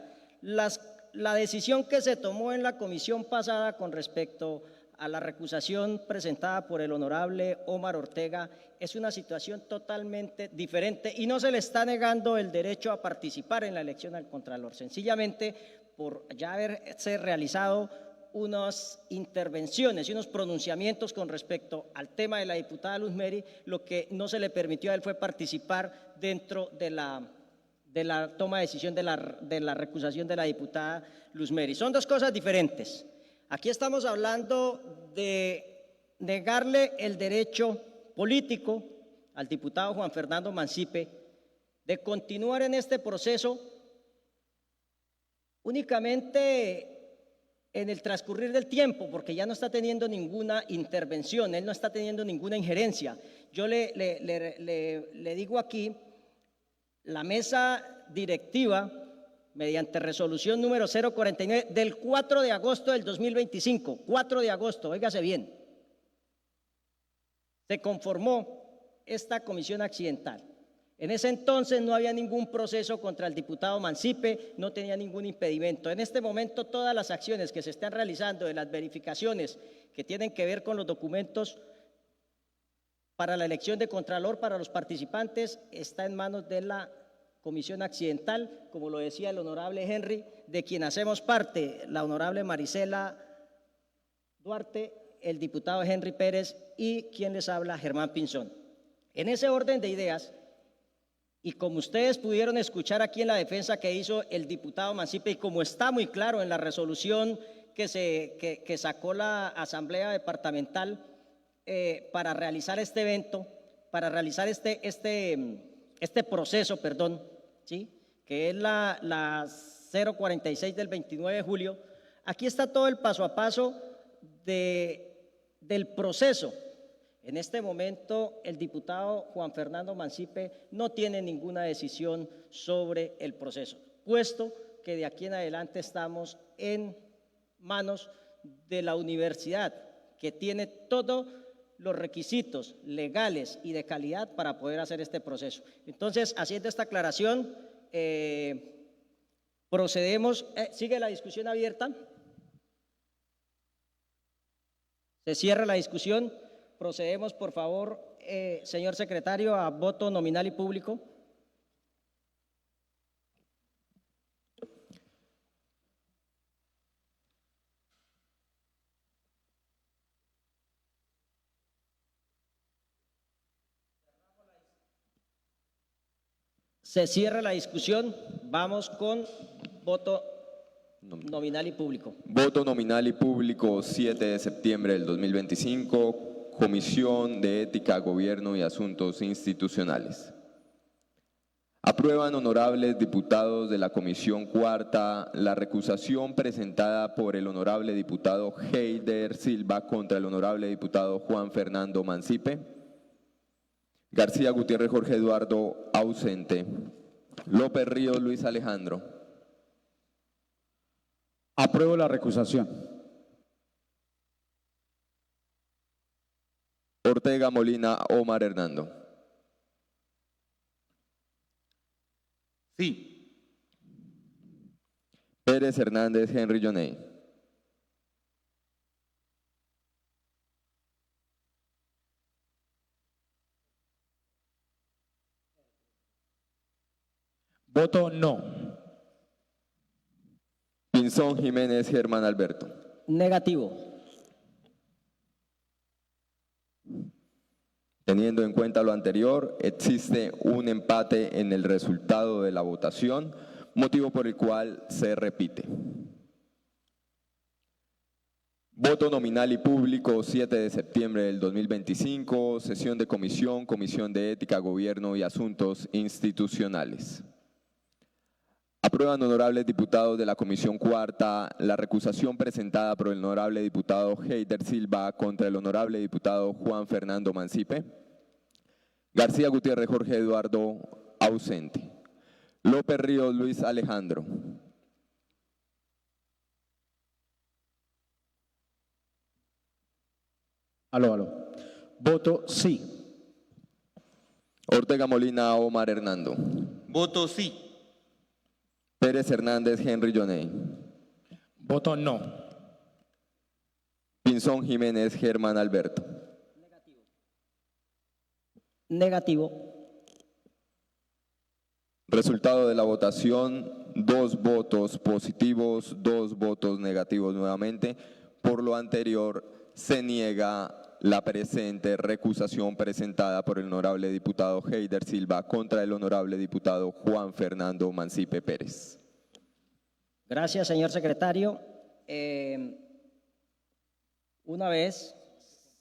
La decisión que se tomó en la comisión pasada con respecto a la recusación presentada por el honorable Omar Ortega es una situación totalmente diferente y no se le está negando el derecho a participar en la elección al Contralor, sencillamente por ya haberse realizado unas intervenciones y unos pronunciamientos con respecto al tema de la diputada Luz Meri, lo que no se le permitió a él fue participar dentro de la toma de decisión de la recusación de la diputada Luz Meri. Son dos cosas diferentes. Aquí estamos hablando de negarle el derecho político al diputado Juan Fernando Mancipe de continuar en este proceso únicamente en el transcurrir del tiempo, porque ya no está teniendo ninguna intervención, él no está teniendo ninguna injerencia. Yo le digo aquí, la mesa directiva, mediante resolución número 049 del 4 de agosto del 2025, 4 de agosto, óigase bien, se conformó esta comisión accidental. En ese entonces no había ningún proceso contra el diputado Mancipe, no tenía ningún impedimento. En este momento todas las acciones que se están realizando de las verificaciones que tienen que ver con los documentos para la elección de Contralor para los participantes está en manos de la comisión accidental, como lo decía el honorable Henry, de quien hacemos parte, la honorable Marisela Duarte, el diputado Henry Pérez y quien les habla, Germán Pinzón. En ese orden de ideas, y como ustedes pudieron escuchar aquí en la defensa que hizo el diputado Mancipe, y como está muy claro en la resolución que sacó la Asamblea Departamental para realizar este evento, para realizar este proceso, ¿sí? Que es la 046 del 29 de julio, aquí está todo el paso a paso del proceso. En este momento el diputado Juan Fernando Mancipe no tiene ninguna decisión sobre el proceso, puesto que de aquí en adelante estamos en manos de la universidad, que tiene todos los requisitos legales y de calidad para poder hacer este proceso. Entonces, haciendo esta aclaración, procedemos, ¿sigue la discusión abierta? Se cierra la discusión. Procedemos, por favor, señor secretario, a voto nominal y público. Se cierra la discusión. Vamos con voto nominal y público. Voto nominal y público 7 de septiembre del 2025. Comisión de Ética, Gobierno y Asuntos Institucionales. Aprueban, honorables diputados de la Comisión Cuarta, la recusación presentada por el honorable diputado Heider Silva contra el honorable diputado Juan Fernando Mancipe. García Gutiérrez Jorge Eduardo, ausente. López Ríos Luis Alejandro. Apruebo la recusación. Ortega Molina Omar Hernando. Sí. Pérez Hernández Henry Joney. Voto no. Pinzón Jiménez Germán Alberto. Negativo. Teniendo en cuenta lo anterior, existe un empate en el resultado de la votación, motivo por el cual se repite. Voto nominal y público, 7 de septiembre del 2025, sesión de comisión, Comisión de Ética, Gobierno y Asuntos Institucionales. Aprueban, honorables diputados de la Comisión Cuarta, la recusación presentada por el honorable diputado Heider Silva contra el honorable diputado Juan Fernando Mancipe. García Gutiérrez Jorge Eduardo, ausente. López Ríos Luis Alejandro. Aló. Voto sí. Ortega Molina Omar Hernando. Voto sí. Pérez Hernández Henry Joney. Voto no. Pinzón Jiménez Germán Alberto. Negativo. Resultado de la votación, 2 votos positivos, 2 votos negativos nuevamente. Por lo anterior, se niega la presente recusación presentada por el honorable diputado Heider Silva contra el honorable diputado Juan Fernando Mancipe Pérez. Gracias, señor secretario. Una vez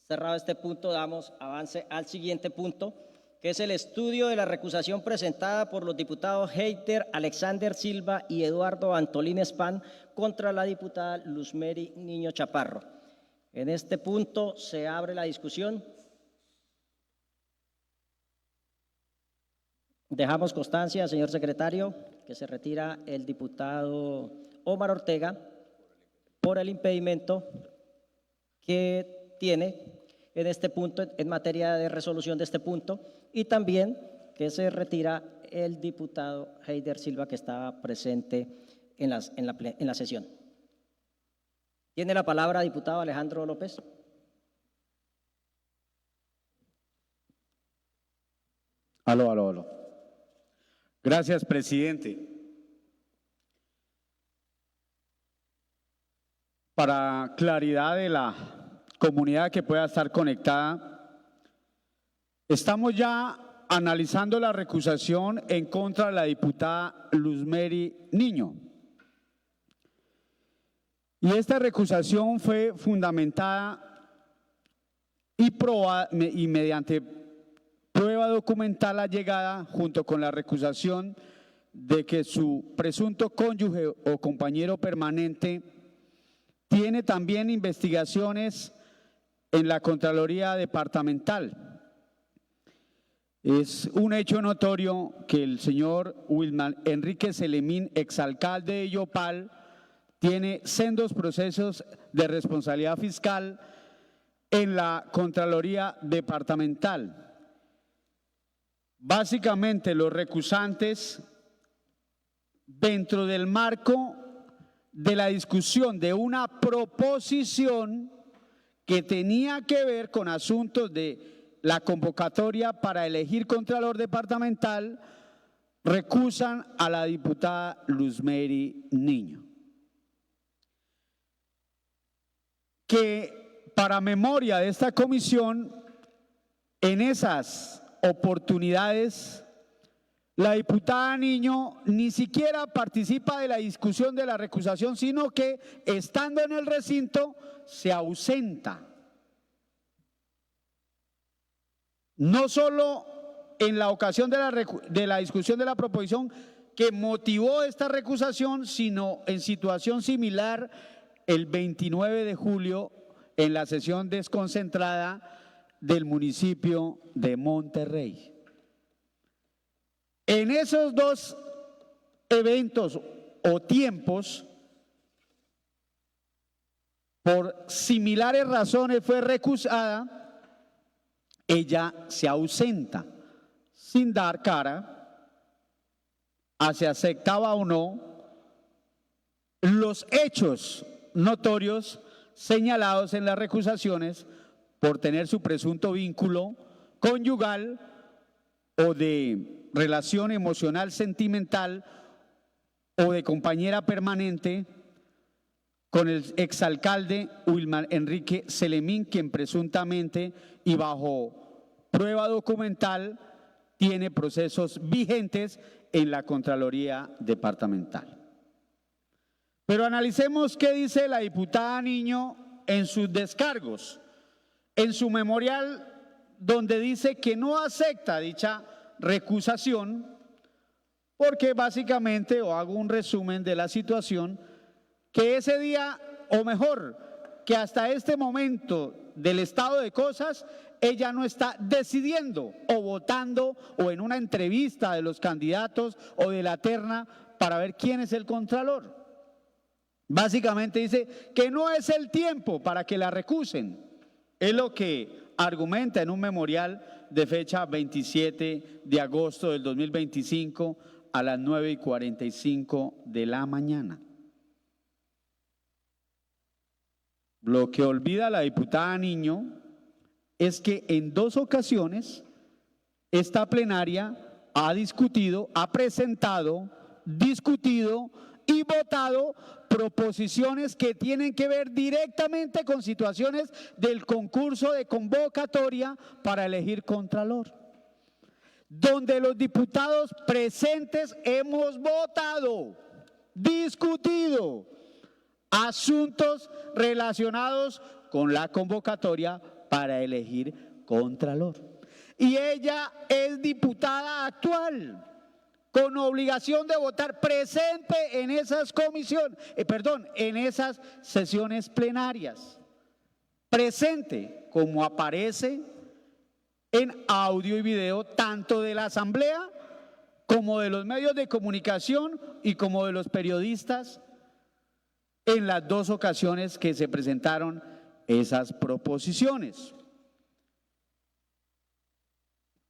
cerrado este punto, damos avance al siguiente punto, que es el estudio de la recusación presentada por los diputados Heider Alexander Silva y Eduardo Antolín Span contra la diputada Luzmeri Niño Chaparro. En este punto se abre la discusión. Dejamos constancia, señor secretario, que se retira el diputado Omar Ortega por el impedimento que tiene en este punto, en materia de resolución de este punto, y también que se retira el diputado Heider Silva, que estaba presente en la sesión. Tiene la palabra diputado Alejandro López. Aló. Gracias, presidente. Para claridad de la comunidad que pueda estar conectada, estamos ya analizando la recusación en contra de la diputada Luzmeri Niño. Y esta recusación fue fundamentada y mediante prueba documental allegada junto con la recusación de que su presunto cónyuge o compañero permanente tiene también investigaciones en la Contraloría Departamental. Es un hecho notorio que el señor Wilman Enrique Selemín, exalcalde de Yopal, tiene sendos procesos de responsabilidad fiscal en la Contraloría Departamental. Básicamente, los recusantes, dentro del marco de la discusión de una proposición que tenía que ver con asuntos de la convocatoria para elegir Contralor Departamental, recusan a la diputada Luzmeri Niño. Que para memoria de esta comisión, en esas oportunidades, la diputada Niño ni siquiera participa de la discusión de la recusación, sino que estando en el recinto se ausenta. No solo en la ocasión de la discusión de la proposición que motivó esta recusación, sino en situación similar el 29 de julio en la sesión desconcentrada del municipio de Monterrey. En esos dos eventos o tiempos, por similares razones fue recusada, ella se ausenta sin dar cara a si aceptaba o no los hechos notorios señalados en las recusaciones por tener su presunto vínculo conyugal o de relación emocional sentimental o de compañera permanente con el exalcalde Wilman Enrique Selemín, quien presuntamente y bajo prueba documental tiene procesos vigentes en la Contraloría Departamental. Pero analicemos qué dice la diputada Niño en sus descargos, en su memorial, donde dice que no acepta dicha recusación porque básicamente, o hago un resumen de la situación, que ese día, o mejor, que hasta este momento del estado de cosas, ella no está decidiendo o votando o en una entrevista de los candidatos o de la terna para ver quién es el contralor. Básicamente dice que no es el tiempo para que la recusen. Es lo que argumenta en un memorial de fecha 27 de agosto del 2025 a las 9:45 de la mañana. Lo que olvida la diputada Niño es que en dos ocasiones esta plenaria ha discutido, ha presentado, discutido y votado proposiciones que tienen que ver directamente con situaciones del concurso de convocatoria para elegir contralor, donde los diputados presentes hemos votado, discutido asuntos relacionados con la convocatoria para elegir contralor. Y ella es diputada actual, con obligación de votar presente en esas comisiones, en esas sesiones plenarias. Presente, como aparece en audio y video, tanto de la Asamblea como de los medios de comunicación y como de los periodistas, en las dos ocasiones que se presentaron esas proposiciones.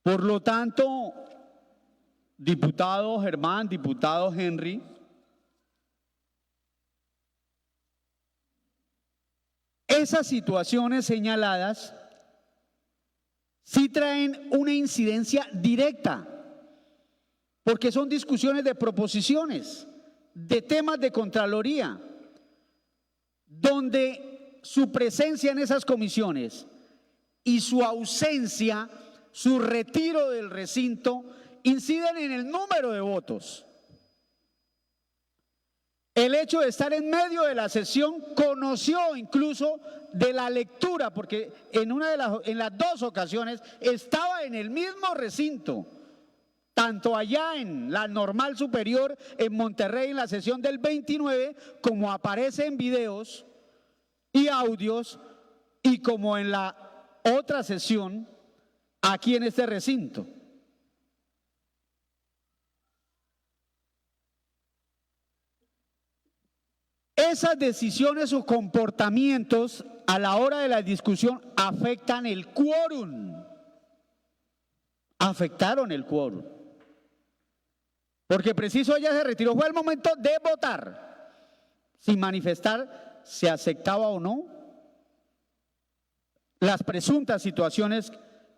Por lo tanto, diputado Germán, diputado Henry, esas situaciones señaladas sí traen una incidencia directa, porque son discusiones de proposiciones, de temas de Contraloría, donde su presencia en esas comisiones y su ausencia, su retiro del recinto, inciden en el número de votos. El hecho de estar en medio de la sesión, conoció incluso de la lectura, porque en las dos ocasiones estaba en el mismo recinto, tanto allá en la Normal Superior en Monterrey en la sesión del 29, como aparece en videos y audios, y como en la otra sesión aquí en este recinto. Esas decisiones o comportamientos a la hora de la discusión afectan el quórum. Afectaron el quórum. Porque preciso ella se retiró, fue el momento de votar, sin manifestar si aceptaba o no las presuntas situaciones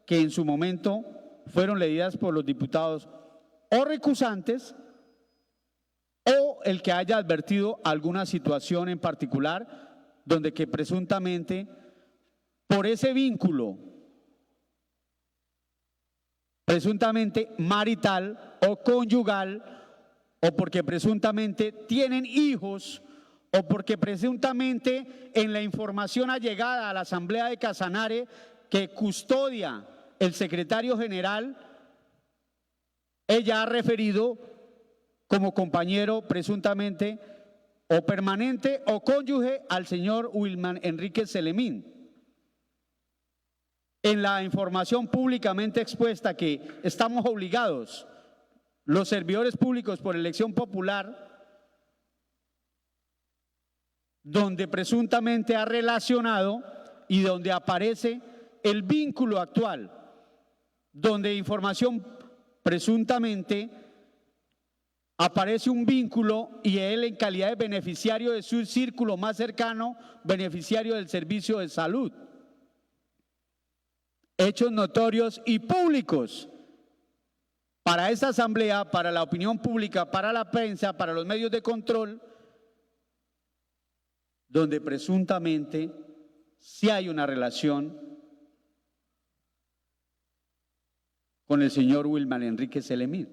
que en su momento fueron leídas por los diputados o recusantes, o el que haya advertido alguna situación en particular donde que presuntamente por ese vínculo presuntamente marital o conyugal, o porque presuntamente tienen hijos, o porque presuntamente en la información allegada a la Asamblea de Casanare que custodia el secretario general, ella ha referido como compañero presuntamente o permanente o cónyuge al señor Wilman Enrique Selemín. en la información públicamente expuesta que estamos obligados, los servidores públicos por elección popular, donde presuntamente ha relacionado y donde aparece el vínculo actual, donde información presuntamente aparece un vínculo y él en calidad de beneficiario de su círculo más cercano, beneficiario del servicio de salud. Hechos notorios y públicos para esta asamblea, para la opinión pública, para la prensa, para los medios de control, donde presuntamente sí hay una relación con el señor Wilmar Enrique Celemín.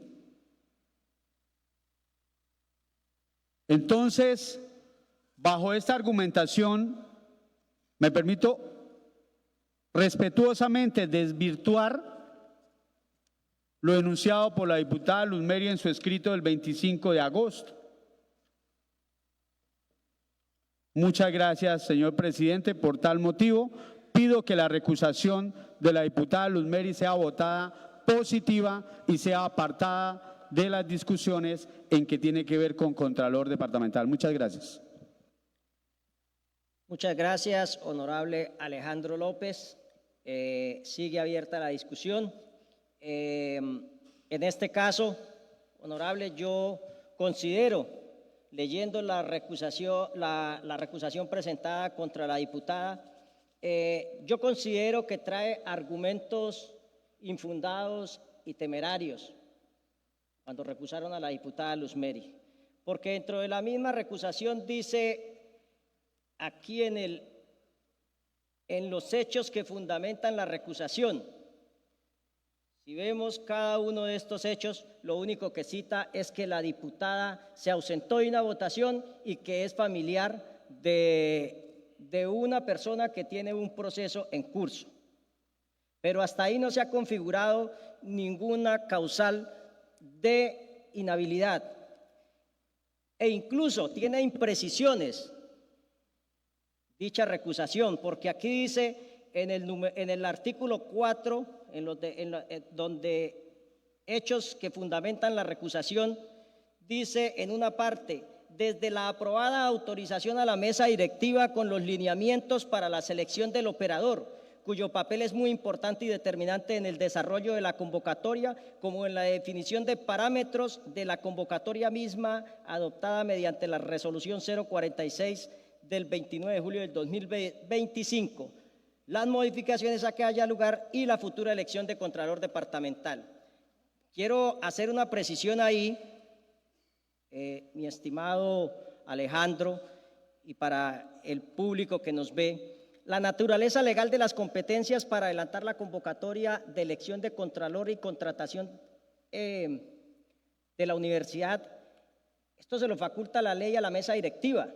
Entonces, bajo esta argumentación, me permito respetuosamente desvirtuar lo enunciado por la diputada Luz Mary en su escrito del 25 de agosto. Muchas gracias, señor presidente. Por tal motivo, pido que la recusación de la diputada Luz Mary sea votada positiva y sea apartada de las discusiones en que tiene que ver con Contralor Departamental. Muchas gracias. Muchas gracias, honorable Alejandro López. Sigue abierta la discusión. En este caso, honorable, yo considero, leyendo la recusación presentada contra la diputada, yo considero que trae argumentos infundados y temerarios cuando recusaron a la diputada Luz Mary, porque dentro de la misma recusación dice aquí en los hechos que fundamentan la recusación. Si vemos cada uno de estos hechos, lo único que cita es que la diputada se ausentó de una votación y que es familiar de una persona que tiene un proceso en curso. Pero hasta ahí no se ha configurado ninguna causal de inhabilidad. E incluso tiene imprecisiones dicha recusación, porque aquí dice en el artículo 4, donde hechos que fundamentan la recusación, dice en una parte, desde la aprobada autorización a la mesa directiva con los lineamientos para la selección del operador, cuyo papel es muy importante y determinante en el desarrollo de la convocatoria, como en la definición de parámetros de la convocatoria misma adoptada mediante la resolución 046 del 29 de julio del 2025, las modificaciones a que haya lugar y la futura elección de Contralor Departamental. Quiero hacer una precisión ahí, mi estimado Alejandro, y para el público que nos ve, la naturaleza legal de las competencias para adelantar la convocatoria de elección de Contralor y contratación de la universidad, esto se lo faculta la ley a la mesa directiva.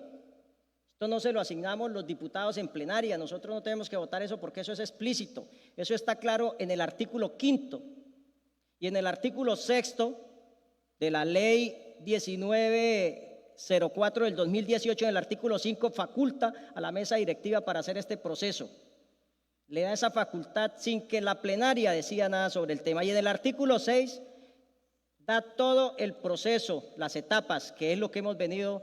Esto no se lo asignamos los diputados en plenaria, nosotros no tenemos que votar eso porque eso es explícito. Eso está claro en el artículo 5º y en el artículo 6º de la ley 1904 del 2018, en el artículo 5, faculta a la mesa directiva para hacer este proceso. Le da esa facultad sin que la plenaria decida nada sobre el tema. Y en el artículo 6 da todo el proceso, las etapas, que es lo que hemos venido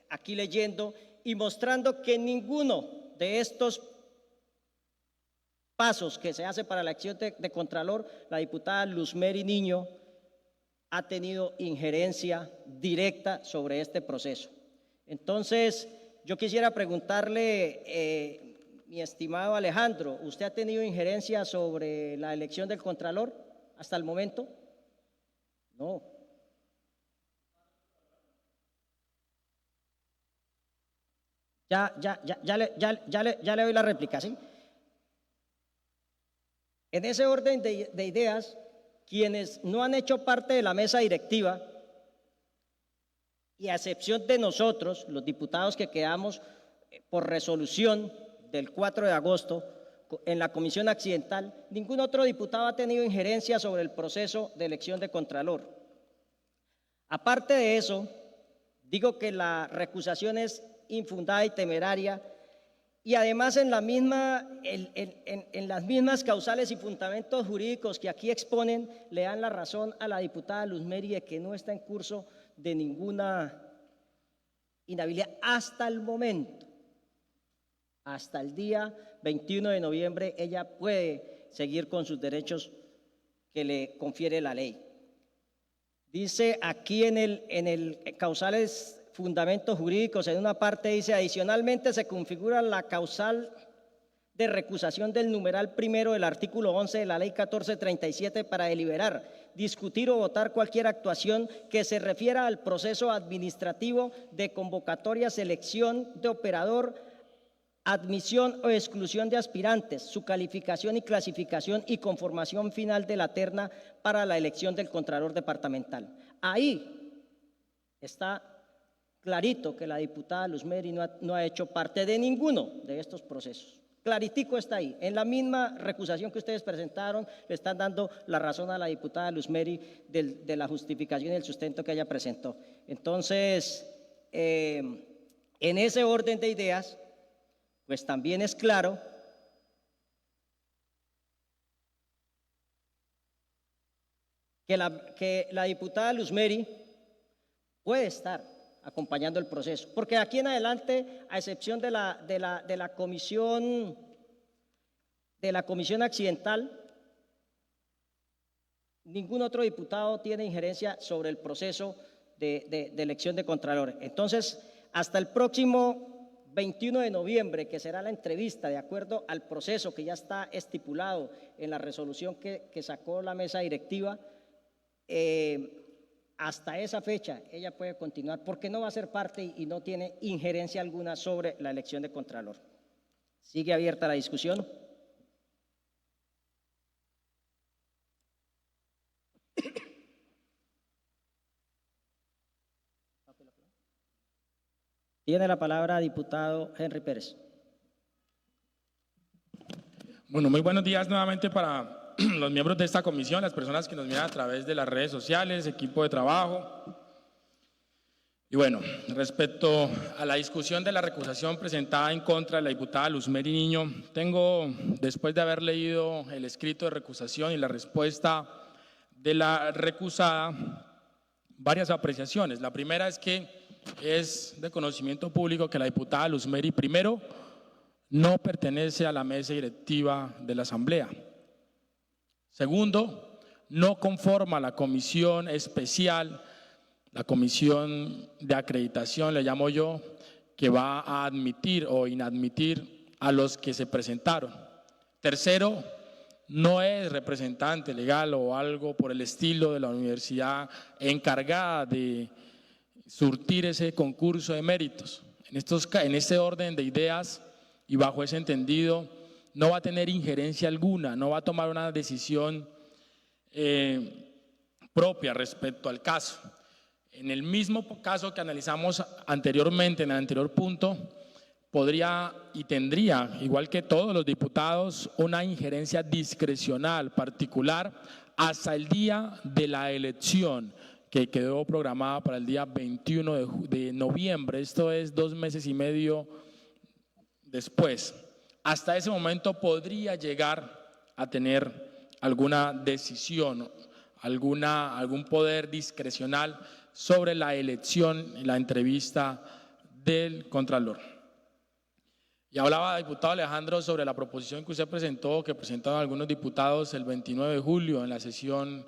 aquí leyendo, y mostrando que ninguno de estos pasos que se hace para la elección de Contralor, la diputada Luz Mary Niño ha tenido injerencia directa sobre este proceso. Entonces, yo quisiera preguntarle, mi estimado Alejandro, ¿usted ha tenido injerencia sobre la elección del Contralor hasta el momento? No. Ya le doy la réplica, ¿sí? En ese orden de ideas, quienes no han hecho parte de la mesa directiva, y a excepción de nosotros, los diputados que quedamos por resolución del 4 de agosto en la comisión accidental, ningún otro diputado ha tenido injerencia sobre el proceso de elección de Contralor. Aparte de eso, digo que la recusación es infundada y temeraria, Y además en las mismas causales y fundamentos jurídicos que aquí exponen, le dan la razón a la diputada Luz Mary de que no está en curso de ninguna inhabilidad hasta el momento. Hasta el día 21 de noviembre ella puede seguir con sus derechos que le confiere la ley. Dice aquí en el causales fundamentos jurídicos, en una parte dice: adicionalmente se configura la causal de recusación del numeral primero del artículo 11 de la ley 1437 para deliberar, discutir o votar cualquier actuación que se refiera al proceso administrativo de convocatoria, selección de operador, admisión o exclusión de aspirantes, su calificación y clasificación y conformación final de la terna para la elección del Contralor Departamental. Ahí está clarito que la diputada Luz Mary no ha hecho parte de ninguno de estos procesos. Claritico está ahí. En la misma recusación que ustedes presentaron, le están dando la razón a la diputada Luz Mary de la justificación y el sustento que ella presentó. Entonces, en ese orden de ideas, pues también es claro que la diputada Luz Mary puede estar acompañando el proceso, porque de aquí en adelante, a excepción de la comisión accidental, ningún otro diputado tiene injerencia sobre el proceso de elección de contralor. Entonces, hasta el próximo 21 de noviembre, que será la entrevista de acuerdo al proceso que ya está estipulado en la resolución que sacó la mesa directiva, hasta esa fecha ella puede continuar porque no va a ser parte y no tiene injerencia alguna sobre la elección de Contralor. Sigue abierta la discusión. Tiene la palabra diputado Henry Pérez. Bueno, muy buenos días nuevamente para los miembros de esta comisión, las personas que nos miran a través de las redes sociales, equipo de trabajo. Y bueno, respecto a la discusión de la recusación presentada en contra de la diputada Luz Mary Niño, tengo, después de haber leído el escrito de recusación y la respuesta de la recusada, varias apreciaciones. La primera es que es de conocimiento público que la diputada Luz Mary, primero, no pertenece a la mesa directiva de la Asamblea. Segundo, no conforma la comisión especial, la comisión de acreditación, le llamo yo, que va a admitir o inadmitir a los que se presentaron. Tercero, no es representante legal o algo por el estilo de la universidad encargada de surtir ese concurso de méritos. En este orden de ideas y bajo ese entendido, no va a tener injerencia alguna, no va a tomar una decisión propia respecto al caso. En el mismo caso que analizamos anteriormente, en el anterior punto, podría y tendría, igual que todos los diputados, una injerencia discrecional particular hasta el día de la elección, que quedó programada para el día 21 de noviembre, esto es 2 meses y medio después. Hasta ese momento podría llegar a tener alguna decisión, algún poder discrecional sobre la elección y la entrevista del Contralor. Y hablaba, diputado Alejandro, sobre la proposición que usted presentó, que presentaron algunos diputados el 29 de julio en la sesión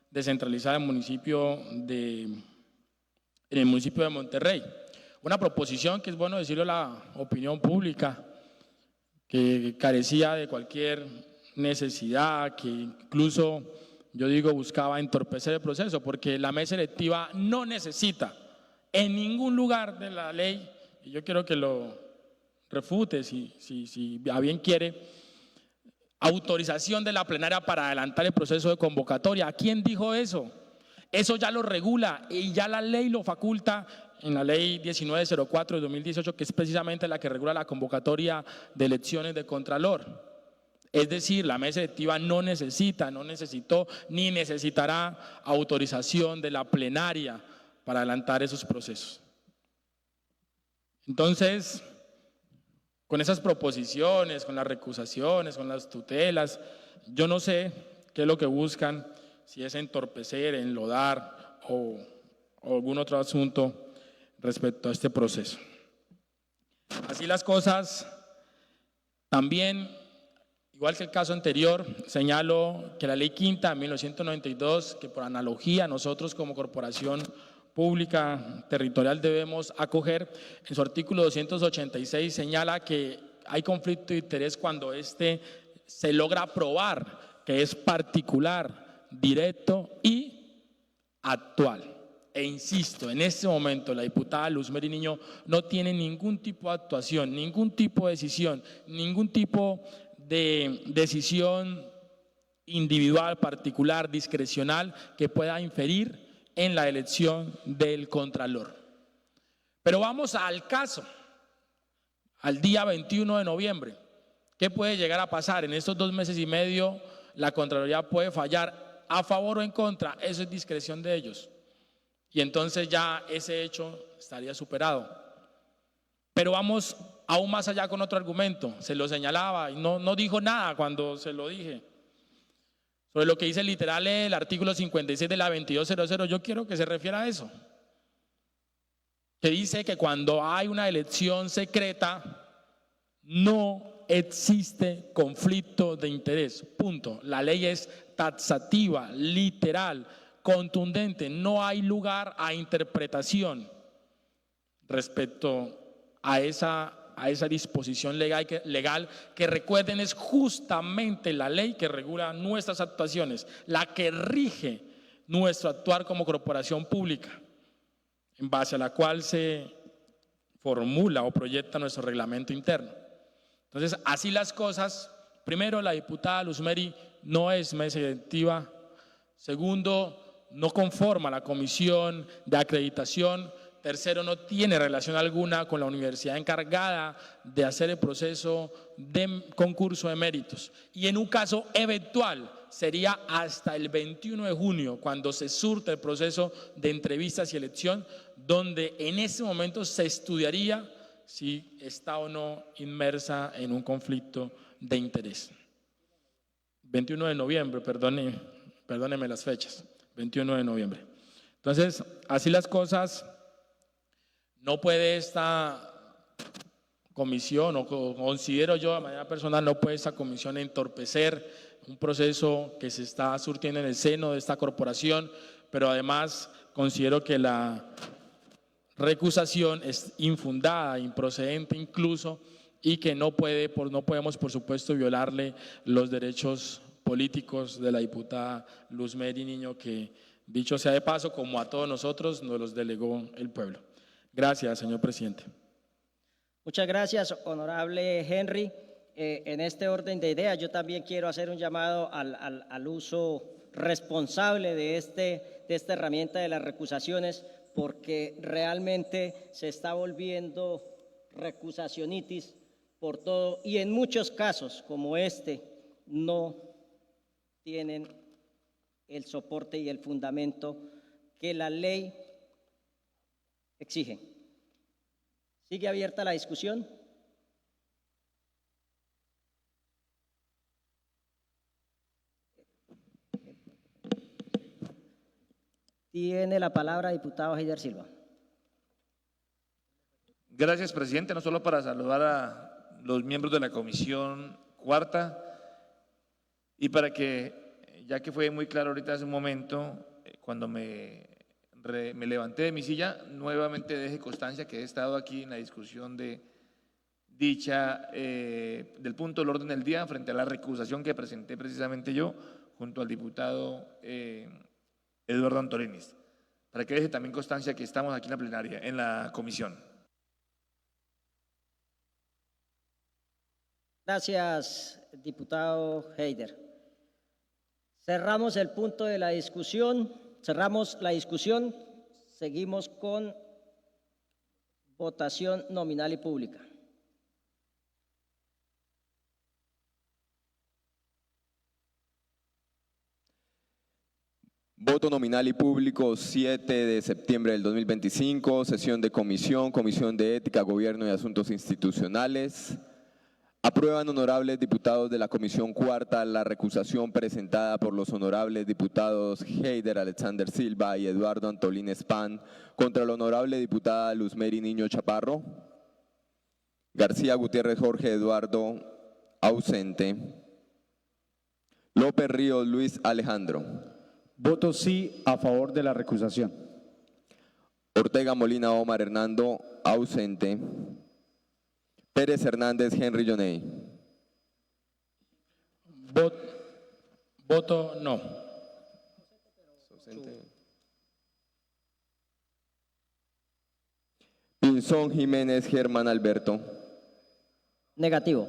descentralizada en el municipio de Monterrey. Una proposición que es bueno decirlo a la opinión pública, que carecía de cualquier necesidad, que incluso, yo digo, buscaba entorpecer el proceso, porque la mesa electiva no necesita en ningún lugar de la ley, y yo quiero que lo refute si a bien quiere, autorización de la plenaria para adelantar el proceso de convocatoria. ¿Quién dijo eso? Eso ya lo regula y ya la ley lo faculta en la ley 1904 de 2018, que es precisamente la que regula la convocatoria de elecciones de Contralor. Es decir, la mesa electiva no necesitó ni necesitará autorización de la plenaria para adelantar esos procesos. Entonces, con esas proposiciones, con las recusaciones, con las tutelas, yo no sé qué es lo que buscan, si es entorpecer, enlodar o algún otro asunto respecto a este proceso. Así las cosas, también, igual que el caso anterior, señalo que la Ley Quinta de 1992, que por analogía nosotros como corporación pública territorial debemos acoger, en su artículo 286 señala que hay conflicto de interés cuando este se logra probar que es particular, directo y actual. E insisto, en este momento la diputada Luzmeri Niño no tiene ningún tipo de actuación, ningún tipo de decisión, ningún tipo de decisión individual, particular, discrecional que pueda inferir en la elección del Contralor. Pero vamos al caso, al día 21 de noviembre. ¿Qué puede llegar a pasar? En estos 2 meses y medio la Contraloría puede fallar a favor o en contra, eso es discreción de ellos. Y entonces ya ese hecho estaría superado. Pero vamos aún más allá con otro argumento. Se lo señalaba y no dijo nada cuando se lo dije. Sobre lo que dice literal el artículo 56 de la 2200, yo quiero que se refiera a eso. Que dice que cuando hay una elección secreta, no existe conflicto de interés. Punto. La ley es taxativa, literal, contundente, no hay lugar a interpretación respecto a esa disposición legal que recuerden es justamente la ley que regula nuestras actuaciones, la que rige nuestro actuar como corporación pública, en base a la cual se formula o proyecta nuestro reglamento interno. Entonces, así las cosas, primero, la diputada Luzmeri no es mesa directiva. Segundo, no conforma la comisión de acreditación. Tercero, no tiene relación alguna con la universidad encargada de hacer el proceso de concurso de méritos. Y en un caso eventual sería hasta el 21 de junio, cuando se surte el proceso de entrevistas y elección, donde en ese momento se estudiaría si está o no inmersa en un conflicto de interés. 21 de noviembre, perdóneme las fechas. 21 de noviembre. Entonces, así las cosas, no puede esta comisión, o considero yo de manera personal, no puede esta comisión entorpecer un proceso que se está surtiendo en el seno de esta corporación, pero además considero que la recusación es infundada, improcedente incluso, y que no podemos, por supuesto, violarle los derechos políticos de la diputada Luzmeri Niño, que dicho sea de paso, como a todos nosotros, nos los delegó el pueblo. Gracias, señor presidente. Muchas gracias, honorable Henry. En este orden de ideas, yo también quiero hacer un llamado al uso responsable de esta herramienta de las recusaciones, porque realmente se está volviendo recusacionitis por todo, y en muchos casos como este no tienen el soporte y el fundamento que la ley exige. ¿Sigue abierta la discusión? Tiene la palabra diputado Heider Silva. Gracias, presidente. No solo para saludar a los miembros de la Comisión Cuarta y para que, ya que fue muy claro ahorita hace un momento, cuando me levanté de mi silla, nuevamente deje constancia que he estado aquí en la discusión de del punto del orden del día frente a la recusación que presenté precisamente yo junto al diputado Eduardo Antoninis, para que deje también constancia que estamos aquí en la plenaria, en la comisión. Gracias, diputado Heider. Cerramos el punto de la discusión, cerramos la discusión, seguimos con votación nominal y pública. Voto nominal y público 7 de septiembre del 2025, sesión de comisión de ética, gobierno y asuntos institucionales. Aprueban, honorables diputados de la Comisión Cuarta, la recusación presentada por los honorables diputados Heider Alexander Silva y Eduardo Antolín Span contra la honorable diputada Luzmeri Niño Chaparro. García Gutiérrez Jorge Eduardo, ausente. López Ríos Luis Alejandro. Voto sí a favor de la recusación. Ortega Molina Omar Hernando, ausente. Pérez Hernández Henry Yoney. Voto no. Pinzón Jiménez Germán Alberto. Negativo.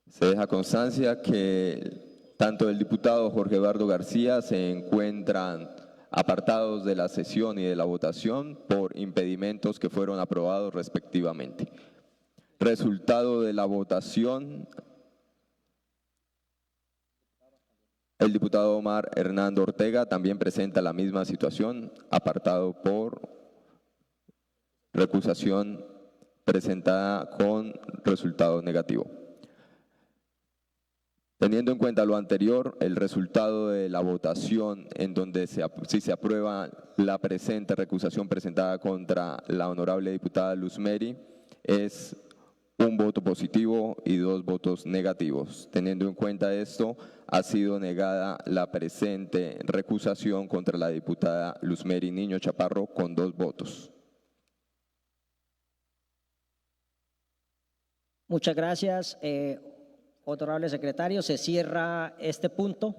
Se deja constancia que tanto el diputado Jorge Eduardo García se encuentran apartados de la sesión y de la votación por impedimentos que fueron aprobados respectivamente. Resultado de la votación: el diputado Omar Hernando Ortega también presenta la misma situación, apartado por recusación presentada con resultado negativo. Teniendo en cuenta lo anterior, el resultado de la votación en donde si se aprueba la presente recusación presentada contra la honorable diputada Luzmeri es un voto positivo y 2 votos negativos. Teniendo en cuenta esto, ha sido negada la presente recusación contra la diputada Luzmeri Niño Chaparro con 2 votos. Muchas gracias. Honorable secretario, se cierra este punto.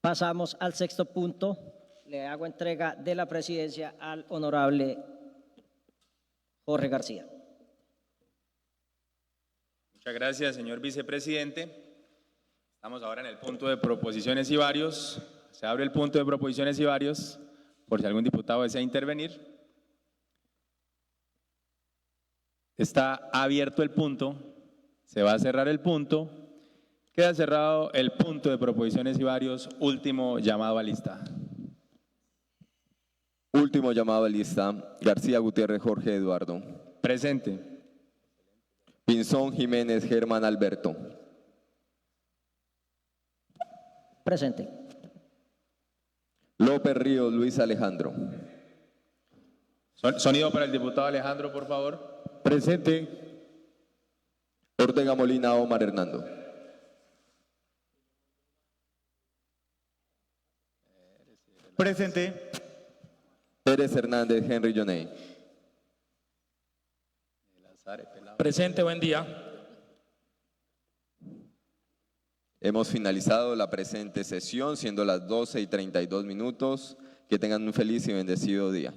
Pasamos al 6º punto. Le hago entrega de la presidencia al honorable Jorge García. Muchas gracias, señor vicepresidente. Estamos ahora en el punto de proposiciones y varios. Se abre el punto de proposiciones y varios, por si algún diputado desea intervenir. Está abierto el punto. Se va a cerrar el punto. Queda cerrado el punto de proposiciones y varios. Último llamado a lista. Último llamado a lista. García Gutiérrez Jorge Eduardo. Presente. Pinzón Jiménez Germán Alberto. Presente. López Ríos Luis Alejandro. Sonido para el diputado Alejandro, por favor. Presente. Ortega Molina Omar Hernando. Presente. Pérez Hernández Henry Yoney. Presente, buen día. Hemos finalizado la presente sesión, siendo las 12:32. Que tengan un feliz y bendecido día.